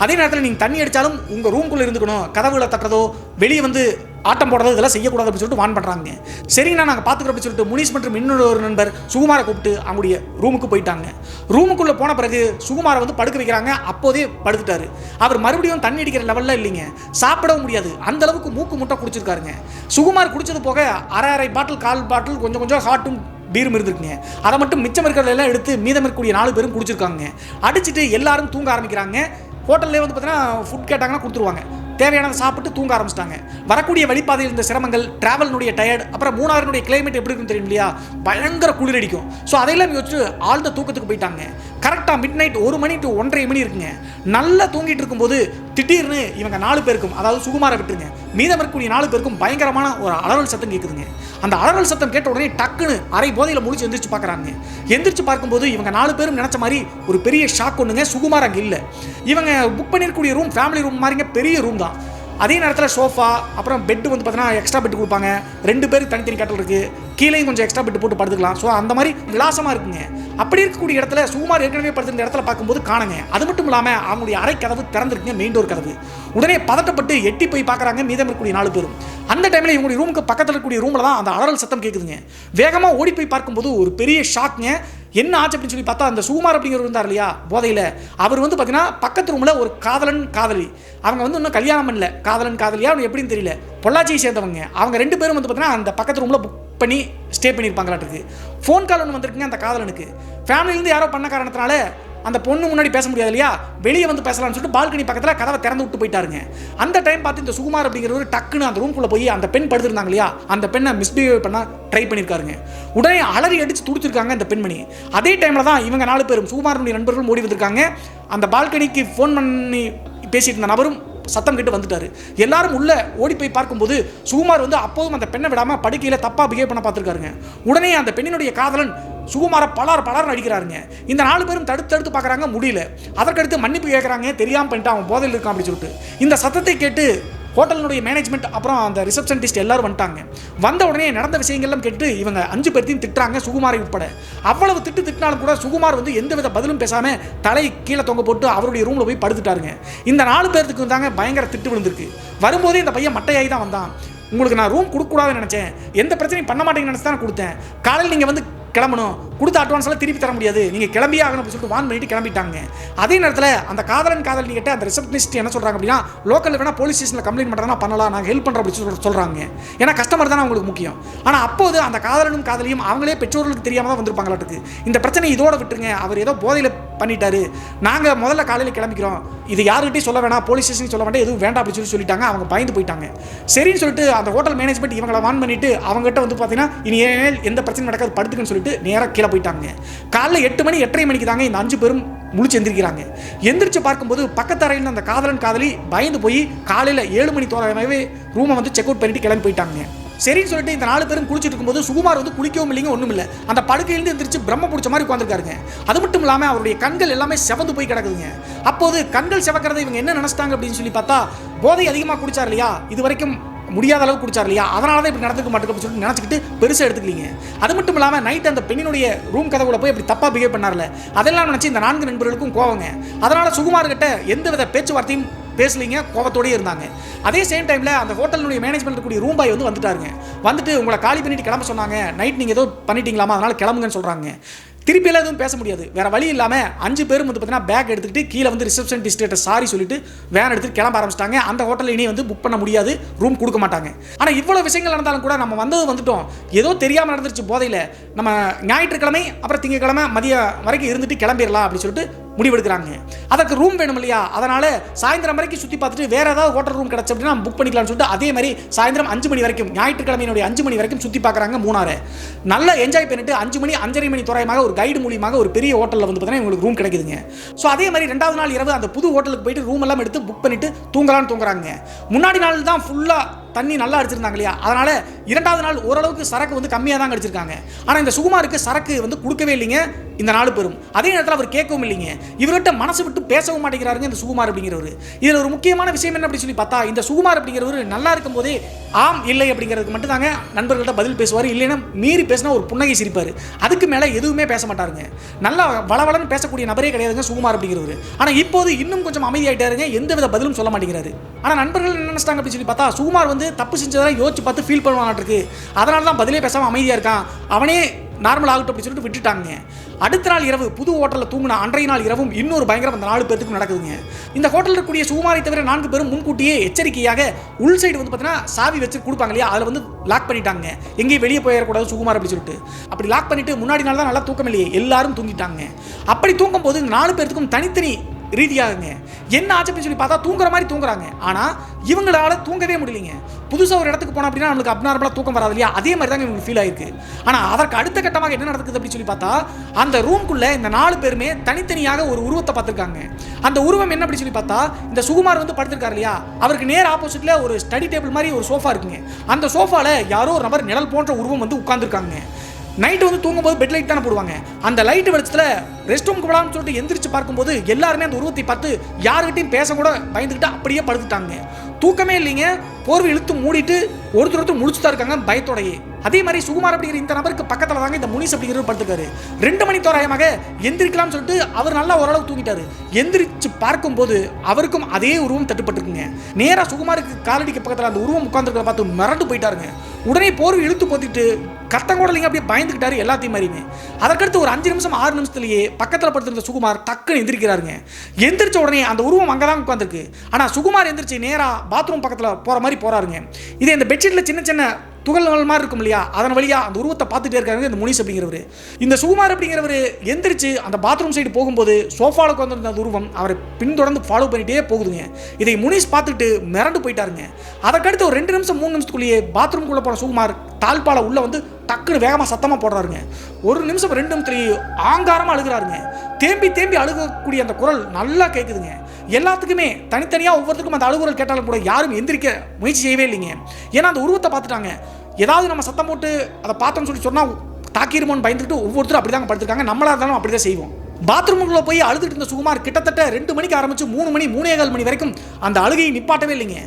அதே நேரத்தில் நீங்கள் தண்ணி அடித்தாலும் உங்கள் ரூம்குள்ளே இருந்துக்கணும், கதவுகளை தட்டுறதோ வெளியே வந்து ஆட்டம் போடுறதோ இதெல்லாம் செய்யக்கூடாது அப்படின்னு சொல்லிட்டு வார்ன் பண்ணுறாங்க. சரிங்கண்ணா நாங்கள் பார்த்துக்கிறோம் அப்படின்னு சொல்லிட்டு முனிஸ் மற்றும் இன்னொரு நண்பர் சுகுமாரை கூப்பிட்டு அவங்களுடைய ரூமுக்கு போயிட்டாங்க. ரூமுக்குள்ளே போன பிறகு சுகுமாரை வந்து படுக்க வைக்கிறாங்க. அப்போதே படுத்துட்டாரு. அவர் மறுபடியும் தண்ணி அடிக்கிற லெவலில் இல்லைங்க, சாப்பிடவும் முடியாது, அந்த அளவுக்கு மூக்கு முட்டை குடிச்சிருக்காருங்க. சுகுமார் குடிச்சது போக அரை பாட்டில் 1/4 பாட்டில் கொஞ்சம் ஹாட்டும் பீரும் இருந்திருக்குங்க. அதை மட்டும் மிச்சம் இருக்கிறதெல்லாம் எடுத்து மீதம் இருக்கக்கூடிய 4 பேரும் குடிச்சிருக்காங்க. அடிச்சுட்டு எல்லாரும் தூங்க ஆரம்பிக்கிறாங்க. ஹோட்டல்லே வந்து பார்த்தீங்கன்னா ஃபுட் கேட்டாங்கன்னா கொடுத்துருவாங்க. தேவையானதை சாப்பிட்டு தூங்க ஆரம்பிச்சிட்டாங்க. வரக்கூடிய வழிபாதையில் இருந்த சிரமங்கள், டிராவலினுடைய டயர்ட், அப்புறம் மூணாரினுடைய கிளைமேட் எப்படி இருக்குன்னு தெரியும் இல்லையா, பயங்கர குளிர் அடிக்கும். ஸோ அதையெல்லாம் யோசிச்சு ஆழ்ந்த தூக்கத்துக்கு போயிட்டாங்க. கரெக்டாக மிட் நைட் 1 மணி to 1:30 மணி இருக்குங்க. நல்லா தூங்கிட்டு இருக்கும்போது திடீர்னு இவங்க 4 பேருக்கும், அதாவது சுகுமாரை விட்டுருங்க, மீதம் இருக்கக்கூடிய 4 பேருக்கும் பயங்கரமான ஒரு அலறல் சத்தம் கேட்குதுங்க. அந்த அலறல் சத்தம் கேட்ட உடனே டக்குன்னு அரை போதையில் முடிச்சு எந்திரிச்சு பார்க்குறாங்க. எந்திரிச்சு பார்க்கும்போது இவங்க 4 பேரும் நினச்ச மாதிரி ஒரு பெரிய ஷாக் ஒன்றுங்க, சுகுமார் அங்கே இல்லை. இவங்க புக் பண்ணியிருக்கக்கூடிய ரூம் ஃபேமிலி ரூம் மாதிரிங்க, பெரிய ரூம் தான். அதே நேரத்தில் சோஃபா, அப்புறம் பெட்டு வந்து பார்த்தீங்கன்னா எக்ஸ்ட்ரா பெட்டு கொடுப்பாங்க. 2 பேருக்கு தனித்தனி கட்டல் இருக்குது, கீழேயும் கொஞ்சம் எக்ஸ்ட்ரா பெட்டு போட்டு படுத்துக்கலாம். ஸோ அந்த மாதிரி விலாசமாக இருக்குங்க. அப்படி இருக்கக்கூடிய இடத்துல சுகுமார் ஏற்கனவே படுத்திருந்த இடத்துல பார்க்கும்போது காணுங்க. அது மட்டும் இல்லாமல் அவங்களுடைய அறை கதவு திறந்துருக்குங்க, மெயின் டோர் கதவு. உடனே பதட்டப்பட்டு எட்டி போய் பார்க்குறாங்க மீதம் இருக்கக்கூடிய 4 பேரும். அந்த டைமில் இவங்களுடைய ரூமுக்கு பக்கத்தில் இருக்கக்கூடிய ரூமில் தான் அந்த அலறல் சத்தம் கேட்குதுங்க. வேகமாக ஓடி போய் பார்க்கும்போது ஒரு பெரிய ஷாக்ங்க. என்ன ஆச்சு அப்படின்னு சொல்லி பார்த்தா, அந்த சுகுமார் அப்படிங்கிறவர் இருந்தார் இல்லையா போதையில், அவர் வந்து பார்த்தீங்கன்னா பக்கத்து ரூமில் ஒரு காதலன் காதலி, அவங்க வந்து இன்னும் கல்யாணம் பண்ணல, காதலன் காதலியா அவனு எப்படின்னு தெரியல, பொள்ளாச்சியை சேர்ந்தவங்க, அவங்க 2 பேரும் வந்து பார்த்தீங்கன்னா அந்த பக்கத்து ரூமில் புக் பண்ணி ஸ்டே பண்ணியிருப்பாங்களாட்டுருக்கு. ஃபோன் கால் ஒன்று வந்திருக்குங்க அந்த காதலனுக்கு. ஃபேமிலியிலேருந்து யாரோ பண்ண காரணத்தினால அந்த பொண்ணு முன்னாடி பேச முடியாது இல்லையா, வெளியே வந்து பேசலாம்னு சொல்லிட்டு பால்கனி பக்கத்தில் கதவை திறந்து விட்டு போயிட்டாருங்க. அந்த டைம் பார்த்து இந்த சுகுமார் அப்படிங்கிறவர் டக்குன்னு அந்த ரூம்குள்ளே போய் அந்த பெண் படுத்திருந்தாங்க இல்லையா, அந்த பெண்ணை மிஸ்பிஹேவ் பண்ண ட்ரை பண்ணியிருக்காருங்க. உடனே அலறி அடித்து துடிச்சிருக்காங்க அந்த பெண்மணி. அதே டைமில் தான் இவங்க 4 பேரும் சுகுமாரனுடைய நண்பர்களும் ஓடி வந்திருக்காங்க. அந்த பால்கனிக்கு ஃபோன் பண்ணி பேசிட்டு இருந்த நபரும் சத்தம் கேட்டு வந்துட்டாரு. எல்லாரும் உள்ள ஓடி போய் பார்க்கும்போது சுகுமார் வந்து அப்போதும் அந்த பெண்ணை விடாம படுக்கையில தப்பா பிஹேவ் பண்ண பார்த்துருக்காருங்க. உடனே அந்த பெண்ணினுடைய காதலன் சுகுமாரை பலார் அடிக்கிறாருங்க. இந்த 4 பேரும் தடுத்து பார்க்குறாங்க, முடியல. அதற்கடுத்து மன்னிப்பு கேட்குறாங்க, தெரியாமல் பண்ணிட்டு அவன் போதையில் இருக்கான் அப்படின்னு சொல்லிட்டு. இந்த சத்தத்தை கேட்டு ஹோட்டலினுடைய மேனேஜ்மெண்ட் அப்புறம் அந்த ரிசப்ஷனிஸ்ட் எல்லாரும் வந்துட்டாங்க. வந்த உடனே நடந்த விஷயங்கள்லாம் கேட்டு இவங்க 5 பேர்த்தையும் திட்டுறாங்க, சுகுமாரை உட்பட. அவ்வளவு திட்டினாலும் கூட சுகுமார் வந்து எந்தவித பதிலும் பேசாமல் தலை கீழே தொங்க போட்டு அவருடைய ரூமில் போய் படுத்துட்டாருங்க. இந்த 4 பேர்த்துக்கு வந்தாங்க பயங்கர திட்டு விழுந்திருக்கு. வரும்போதே இந்த பையன் மட்டையாகி தான் வந்தான். உங்களுக்கு நான் ரூம் கொடுக்கக்கூடாதுன்னு நினச்சேன், எந்த பிரச்சனையும் பண்ண மாட்டேங்கன்னு நினச்சி தான் கொடுத்தேன். காலையில் நீங்கள் வந்து கிளம்பணும், கொடுத்த அட்வான்ஸ்லாம் திருப்பி தர முடியாது, நீங்கள் கிளம்பியே ஆகணும் அப்படின்னு சொல்லிட்டு வான் பண்ணிட்டு கிளம்பிட்டாங்க. அதே நேரத்தில் அந்த காதலி கிட்ட அந்த ரிசப்ஷனிஸ்ட் என்ன சொல்கிறாங்க அப்படின்னா, லோக்கலில் வேணால் போலீஸ் ஸ்டேஷனில் கம்ப்ளைண்ட் பண்ணுறதுனா பண்ணலாம், நாங்கள் ஹெல்ப் பண்ணுறோம் அப்படின்னு சொல்கிறாங்க. ஏன்னா கஸ்டமர் தானே அவங்களுக்கு முக்கியம். ஆனால் அப்போது அந்த காதலனும் காதலியும் அவங்களே பெற்றோர்களுக்கு தெரியாமல் தான் வந்திருப்பாங்களாட்டுக்கு. இந்த பிரச்சனை இதோட விட்டுருங்க, அவர் ஏதோ போதையில் பண்ணிட்டாரு, நாங்கள் முதல்ல காலையில் கிளம்பிக்கிறோம், இது யாருக்கிட்டையும் சொல்ல வேணாம், போலீஸ் ஸ்டேஷன் சொல்ல வேண்டாம், எதுவும் வேண்டாம் அப்படின்னு சொல்லிட்டாங்க. அவங்க பயந்து போயிட்டாங்க. சரின்னு சொல்லிட்டு அந்த ஹோட்டல் மேனேஜ்மெண்ட் இவங்களை வான் பண்ணிட்டு அவங்ககிட்ட வந்து பார்த்தீங்கன்னா இனிமேல் எந்த பிரச்சனையும் நடக்காது, படுத்துக்குன்னு சொல்லிட்டு நேராக கீழே போயிட்டாங்க. காலைல 8 மணி 8:30 மணிக்கு தாங்க இந்த 5 பேரும் முழிச்சு எந்திரிக்கிறாங்க. எந்திரிச்சு பார்க்கும்போது பக்கத்து அறையில் அந்த காதலன் காதலி பயந்து போய் காலையில் 7 மணி தோராயமாகவே ரூமை வந்து செக் அவுட் பண்ணிட்டு கிளம்பி போயிட்டாங்க. சரின்னு சொல்லிட்டு இந்த 4 பேரும் குளிச்சுட்டு இருக்கும்போது சுகுமார் வந்து குளிக்கவும் இல்லைங்க, ஒன்றும் இல்லை, அந்த படுக்கையிலிருந்து எந்திரிச்சு பிரம்ம பிடிச்ச மாதிரி உட்காந்துருக்காருங்க. அது மட்டும் இல்லாமல் அவருடைய கண்கள் எல்லாமே செவந்து போய் கிடக்குதுங்க. அப்போது கண்கள் செவக்கிறத இவங்க என்ன நினைச்சிட்டாங்க அப்படின்னு சொல்லி பார்த்தா, போதை அதிகமாக குடிச்சார் இல்லையா, இது வரைக்கும் முடியாத அளவுக்கு குடிச்சார் இல்லையா, அதனால தான் இப்படி நடந்துக்க மாட்டேங்க அப்படின்னு சொல்லிட்டு நினச்சிக்கிட்டு பெருசாக எடுத்துக்கலீங்க. அது மட்டும் இல்லாமல் நைட் அந்த பெண்ணினுடைய ரூம் கதவுல போய் அப்படி தப்பாக பிஹேவ் பண்ணார்ல, அதெல்லாம் நினச்சி இந்த 4 நண்பர்களுக்கும் கோவங்க. அதனால் சுகுமார் கிட்ட எந்தவித பேச்சுவார்த்தையும் பேசலிங்க, கோவத்தோடயே இருந்தாங்க. அதே சேம் டைமில் அந்த ஹோட்டலுடைய மேனேஜ்மெண்ட் கூடிய ரூம் பாய் வந்து வந்துட்டாருங்க. வந்துட்டு உங்களை காலி பண்ணிட்டு கிளம்ப சொன்னாங்க, நைட் நீங்கள் ஏதோ பண்ணிட்டீங்களாமா, அதனால் கிளம்புங்கன்னு சொல்கிறாங்க. திருப்பியெல்லாம் எதுவும் பேச முடியாது, வேறு வழி இல்லாமல் 5 பேரும் வந்து பார்த்தீங்கன்னா பேக் எடுத்துக்கிட்டு கீழே வந்து ரிசப்ஷனிஸ்ட்டை சாரி சொல்லிட்டு வேன் எடுத்துகிட்டு கிளம்ப ஆரம்பிச்சிட்டாங்க. அந்த ஹோட்டலில் இனி வந்து புக் பண்ண முடியாது, ரூம் கொடுக்க மாட்டாங்க. ஆனால் இவ்வளோ விஷயங்கள் நடந்தாலும் கூட நம்ம வந்துட்டோம், ஏதோ தெரியாமல் நடந்துருச்சு போதையில், நம்ம ஞாயிற்றுக்கிழமை அப்புறம் திங்கக்கிழமை மதியம் வரைக்கும் இருந்துட்டு கிளம்பிடலாம் அப்படின்னு சொல்லிட்டு முடிவெடுக்கிறாங்க. அதற்கு ரூம் வேணும் இல்லையா, அதனால் சாயந்தரம் வரைக்கும் சுற்றி பார்த்துட்டு வேறு ஏதாவது ஹோட்டல் ரூம் கிடச்சி அப்படின்னா புக் பண்ணிக்கலாம்னு சொல்லிட்டு அதே மாதிரி சாயந்தரம் 5 மணி வரைக்கும், ஞாயிற்றுக்கிழமையினுடைய 5 மணி வரைக்கும் சுற்றி பார்க்குறாங்க மூணாரை. நல்லா என்ஜாய் பண்ணிட்டு 5 மணி 5:30 மணி தோராயமாக ஒரு கைடு மூலியமாக ஒரு பெரிய ஹோட்டலில் வந்து பார்த்தீங்கன்னா உங்களுக்கு ரூம் கிடைக்குதுங்க. ஸோ அதே மாதிரி 2வது நாள் இரவு அந்த புது ஹோட்டலுக்கு போயிட்டு ரூம் எல்லாம் எடுத்து புக் பண்ணிட்டு தூங்குறாங்க. முன்னாடி நாள் தான் ஃபுல்லாக தண்ணி நல்லா அடிச்சிருந்தாங்க இல்லையா, அதனால் 2வது நாள் ஓரளவுக்கு சரக்கு வந்து கம்மியாக தான் அடிச்சிருக்காங்க. ஆனால் இந்த சுகுமாருக்கு சரக்கு வந்து கொடுக்கவே இல்லைங்க இந்த 4 பேரும். அதே நேரத்தில் அவர் கேட்கவும் இல்லைங்க, இவர்கிட்ட மனசு விட்டு பேசவும் மாட்டேங்கிறாருங்க இந்த சுகுமார் அப்படிங்கிறவர். இதில் ஒரு முக்கியமான விஷயம் என்ன அப்படின்னு சொல்லி பார்த்தா, இந்த சுகுமார் அப்படிங்கிறவர் நல்லா இருக்கும் போதே ஆம் இல்லை அப்படிங்கிறதுக்கு மட்டும் தாங்க நண்பர்கள்ட்ட பதில் பேசுவார், இல்லைன்னா மீறி பேசினா ஒரு புன்னகை சிரிப்பார், அதுக்கு மேலே எதுவுமே பேச மாட்டாருங்க. நல்லா வளவளன்னு பேசக்கூடிய நபரே கிடையாதுங்க சுகுமார் அப்படிங்கிறவர். ஆனால் இப்போது இன்னும் கொஞ்சம் அமைதியாயிட்டாருங்க, எந்தவித பதிலும் சொல்ல மாட்டேங்கிறாரு. ஆனால் நண்பர்கள் என்ன நினைச்சிட்டாங்க அப்படின்னு சொல்லி பார்த்தா, சுகுமார் வந்து தப்பு செஞ்சதெல்லாம் யோசிச்சு பார்த்து ஃபீல் பண்ணுவான்ட்டு, அதனால தான் பதிலே பேசாமல் அமைதியாக இருக்கான், அவனே நார்மல் ஆகட்டும் அப்படின்னு சொல்லிட்டு விட்டுட்டாங்க. அடுத்த நாள் இரவு புது ஹோட்டலில் தூங்கின அன்றைய நாள் இரவும் இன்னொரு பயங்கரம் அந்த 4 பேருக்கு நடக்குதுங்க. இந்த ஹோட்டலில் இருக்கக்கூடிய சுகுமாரை தவிர 4 பேரும் முன்கூட்டியே எச்சரிக்கையாக உள் சைடு வந்து பார்த்தீங்கன்னா சாவி வச்சு கொடுப்பாங்க இல்லையா, அதில் வந்து லாக் பண்ணிட்டாங்க, எங்கேயும் வெளியே போயிடக்கூடாது சுகுமார் அப்படி சொல்லிட்டு. அப்படி லாக் பண்ணிட்டு முன்னாடி நாள் தான் நல்லா தூக்கம் இல்லையே, எல்லாரும் தூங்கிட்டாங்க. அப்படி தூங்கும் போது 4 பேருக்கும் தனித்தனி ரீதியாகுங்க. என்ன ஆச்சு அப்படின்னு சொல்லி பார்த்தா தூங்குற மாதிரி தூங்குறாங்க, ஆனால் இவங்களால தூங்கவே முடியலைங்க. புதுசாக ஒரு இடத்துக்கு போனோம் அப்படின்னா நம்மளுக்கு அப்நார்மலாக தூக்கம் வராது இல்லையா, அதே மாதிரி தாங்க இவங்களுக்கு ஃபீல் ஆயிருக்கு. ஆனால் அதற்கு அடுத்த கட்டமாக என்ன நடக்குது அப்படின்னு சொல்லி பார்த்தா, அந்த ரூம்குள்ளே இந்த 4 பேருமே தனித்தனியாக ஒரு உருவத்தை பார்த்துருக்காங்க. அந்த உருவம் என்ன அப்படின்னு சொல்லி பார்த்தா, இந்த சுகுமார் வந்து படுத்திருக்காரு இல்லையா, அவருக்கு நேர் ஆப்போசிட்டில் ஒரு ஸ்டடி டேபிள் மாதிரி ஒரு சோஃபா இருக்குங்க. அந்த சோஃபாவில் யாரோ ஒரு நபர் நிழல் போன்ற உருவம் வந்து உட்கார்ந்துருக்காங்க. நைட்டு வந்து தூங்கும்போது பெட் லைட் தானே போடுவாங்க, அந்த லைட்டு வெளிச்சத்தில் ரெஸ்ட் ரூமுக்கு போகலாம்னு சொல்லிட்டு எந்திரிச்சு பார்க்கும்போது எல்லாருமே அந்த உருவத்தை பார்த்து யாருக்கிட்டையும் பேச கூட பயந்துக்கிட்டு அப்படியே படுத்துட்டாங்க. தூக்கமே இல்லைங்க, போர்வை இழுத்து மூடிட்டு ஒருத்தர் முடிச்சுதான் இருக்காங்க பயத்தோடையே. அதே மாதிரி சுகுமார் அப்படிங்கிற இந்த நபருக்கு பக்கத்தில் தாங்க இந்த முனிஸ் அப்படிங்கிறது படுத்துக்காரு. 2 மணி தோராயமாக எந்திரிக்கலாம்னு சொல்லிட்டு அவர் நல்லா ஓரளவு தூங்கிட்டாரு. எந்திரிச்சு பார்க்கும்போது அவருக்கும் அதே உருவம் தட்டுப்பட்டிருக்குங்க. நேராக சுகுமாருக்கு காலடிக்கு பக்கத்தில் அந்த உருவம் உட்கார்ந்துருக்கிறத பார்த்து மிரண்டு போயிட்டாருங்க. உடனே போர்வை இழுத்து போத்திட்டு கத்தங்கோடலிங்க அப்படியே பயந்துக்கிட்டாரு எல்லாத்தையும் மாதிரியுமே. அதற்கடுத்து ஒரு 5 நிமிஷம் 6 நிமிஷத்துலேயே பக்கத்தில் படுத்திருந்த சுகுமார் டக்குன்னு எந்திரிக்கிறாருங்க. எந்திரிச்ச உடனே அந்த உருவம் அங்கே தான் உட்காந்துருக்கு. ஆனால் சுகுமார் எந்திரிச்சு நேராக பாத்ரூம் பக்கத்தில் போகிற மாதிரி போகிறாருங்க. இதே இந்த பெட்ஷீட்டில் சின்ன சின்ன துகள்கள் மாதிரி இருக்கும் இல்லையா, அதன் வழியா அந்த உருவத்தை பார்த்துட்டே இருக்காங்க இந்த முனிஸ் அப்படிங்கிறவர். இந்த சுகுமார் அப்படிங்கிறவர் எந்திரிச்சு அந்த பாத்ரூம் சைடு போகும்போது சோஃபாவில் உட்காந்துருந்த அந்த உருவம் அவரை பின்தொடர்ந்து ஃபாலோ பண்ணிட்டே போகுதுங்க. இதை முனிஸ் பார்த்துட்டு மிரண்டு போயிட்டாருங்க. அதற்கடுத்து ஒரு 2 நிமிஷம் 3 நிமிஷத்துக்குள்ளேயே பாத்ரூம்குள்ளே போன சுகுமார் தாழ்பால உள்ள வந்து டக்குன்னு வேகமாக சத்தமாக போடுறாருங்க. 1 நிமிஷம் 2 நிமிஷத்துலேயே ஆங்காரமாக அழுகிறாருங்க. தேம்பி தேம்பி அழுகக்கூடிய அந்த குரல் நல்லா கேட்குதுங்க. எல்லாத்துக்குமே தனித்தனியாக ஒவ்வொருத்தருக்கும் அந்த அழுகுரல் கேட்டாலும் கூட யாரும் எந்திரிக்க முயற்சி செய்யவே இல்லைங்க. ஏன்னா அந்த உருவத்தை பார்த்துட்டாங்க. ஏதாவது நம்ம சத்தம் போட்டு அதை பார்த்தோம்னு சொல்லி சொன்னால் தாக்கிருமோன்னு பயந்துட்டு ஒவ்வொருத்தரும் அப்படி தாங்க படுத்திருக்காங்க. நம்மளாக இருந்தாலும் அப்படி தான் செய்வோம். பாத்ரூமுக்குள்ளே போய் அழுதுட்டு இருந்த சுகுமார் கிட்டத்தட்ட 2 மணிக்கு ஆரம்பிச்சு 3 மணி 3:15 மணி வரைக்கும் அந்த அழுகையை நிப்பாட்டவே இல்லைங்க.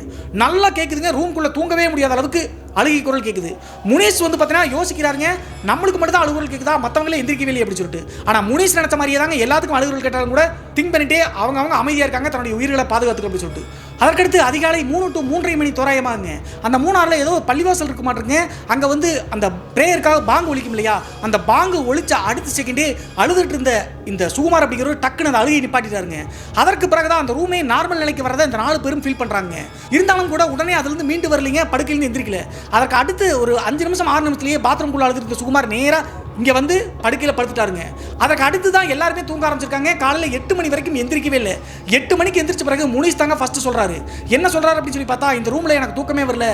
நல்லா கேட்குதுங்க. ரூம்குள்ளே தூங்கவே முடியாத அளவுக்கு அழுகை குரல் கேட்குது. முனீஸ் வந்து பார்த்தீங்கன்னா யோசிக்கிறாருங்க, நம்மளுக்கு மட்டும் தான் அழுகுரல் கேட்குதா, மற்றவங்களே எந்திரிக்கவே இல்லை அப்படின்னு சொல்லிட்டு. ஆனால் முனீஸ் நினைச்ச மாதிரியே தாங்க எல்லாத்துக்கும் அழுகுரல் கேட்டாலும் கூட திங்க் பண்ணிட்டே அவங்க அமைதியாக இருக்காங்க, தன்னுடைய உயிர்களை பாதுகாத்துக்க அப்படின்னு சொல்லிட்டு. அதற்கடுத்து அதிகாலை 3 to 3:30 மணி தோராயமாகுங்க. அந்த மூணாரில் ஏதோ பள்ளிவாசல் இருக்க மாட்டேங்க. அங்கே வந்து அந்த ப்ரேயருக்காக பாங்கு ஒழிக்கும் இல்லையா, அந்த பாங்கு ஒழிச்ச அடுத்த செகண்டே அழுதுட்டு இருந்த இந்த சுகுமார் அப்படிங்கிறவர் டக்குன்னு அந்த அழுகையை நிப்பாட்டிட்டாருங்க. அதற்கு பிறகுதான் அந்த ரூமே நார்மல் நிலைக்கு வரதை இந்த 4 பேரும் ஃபீல் பண்ணுறாங்க. இருந்தாலும் கூட உடனே அதுலேருந்து மீண்டு வரலைங்க, படுக்கையிலேருந்து எந்திரிக்கல. அதற்கு அடுத்து ஒரு 5 நிமிஷம் 6 நிமிஷத்துலேயே பாத்ரூம்குள்ளே அழுதுட்டு இருந்த சுகுமார் நேராக இங்கே வந்து படுக்கையில் படுத்துட்டாருங்க. அதற்கு அடுத்து தான் எல்லாருமே தூங்க ஆரம்பிச்சிருக்காங்க. காலையில் 8 மணி வரைக்கும் எந்திரிக்கவே இல்லை. 8 மணிக்கு எந்திரிச்ச பிறகு முனிஸ் தாங்க ஃபர்ஸ்ட் சொல்கிறாரு. என்ன சொல்கிறாரு அப்படின்னு சொல்லி பார்த்தா, இந்த ரூமில் எனக்கு தூக்கமே வரல,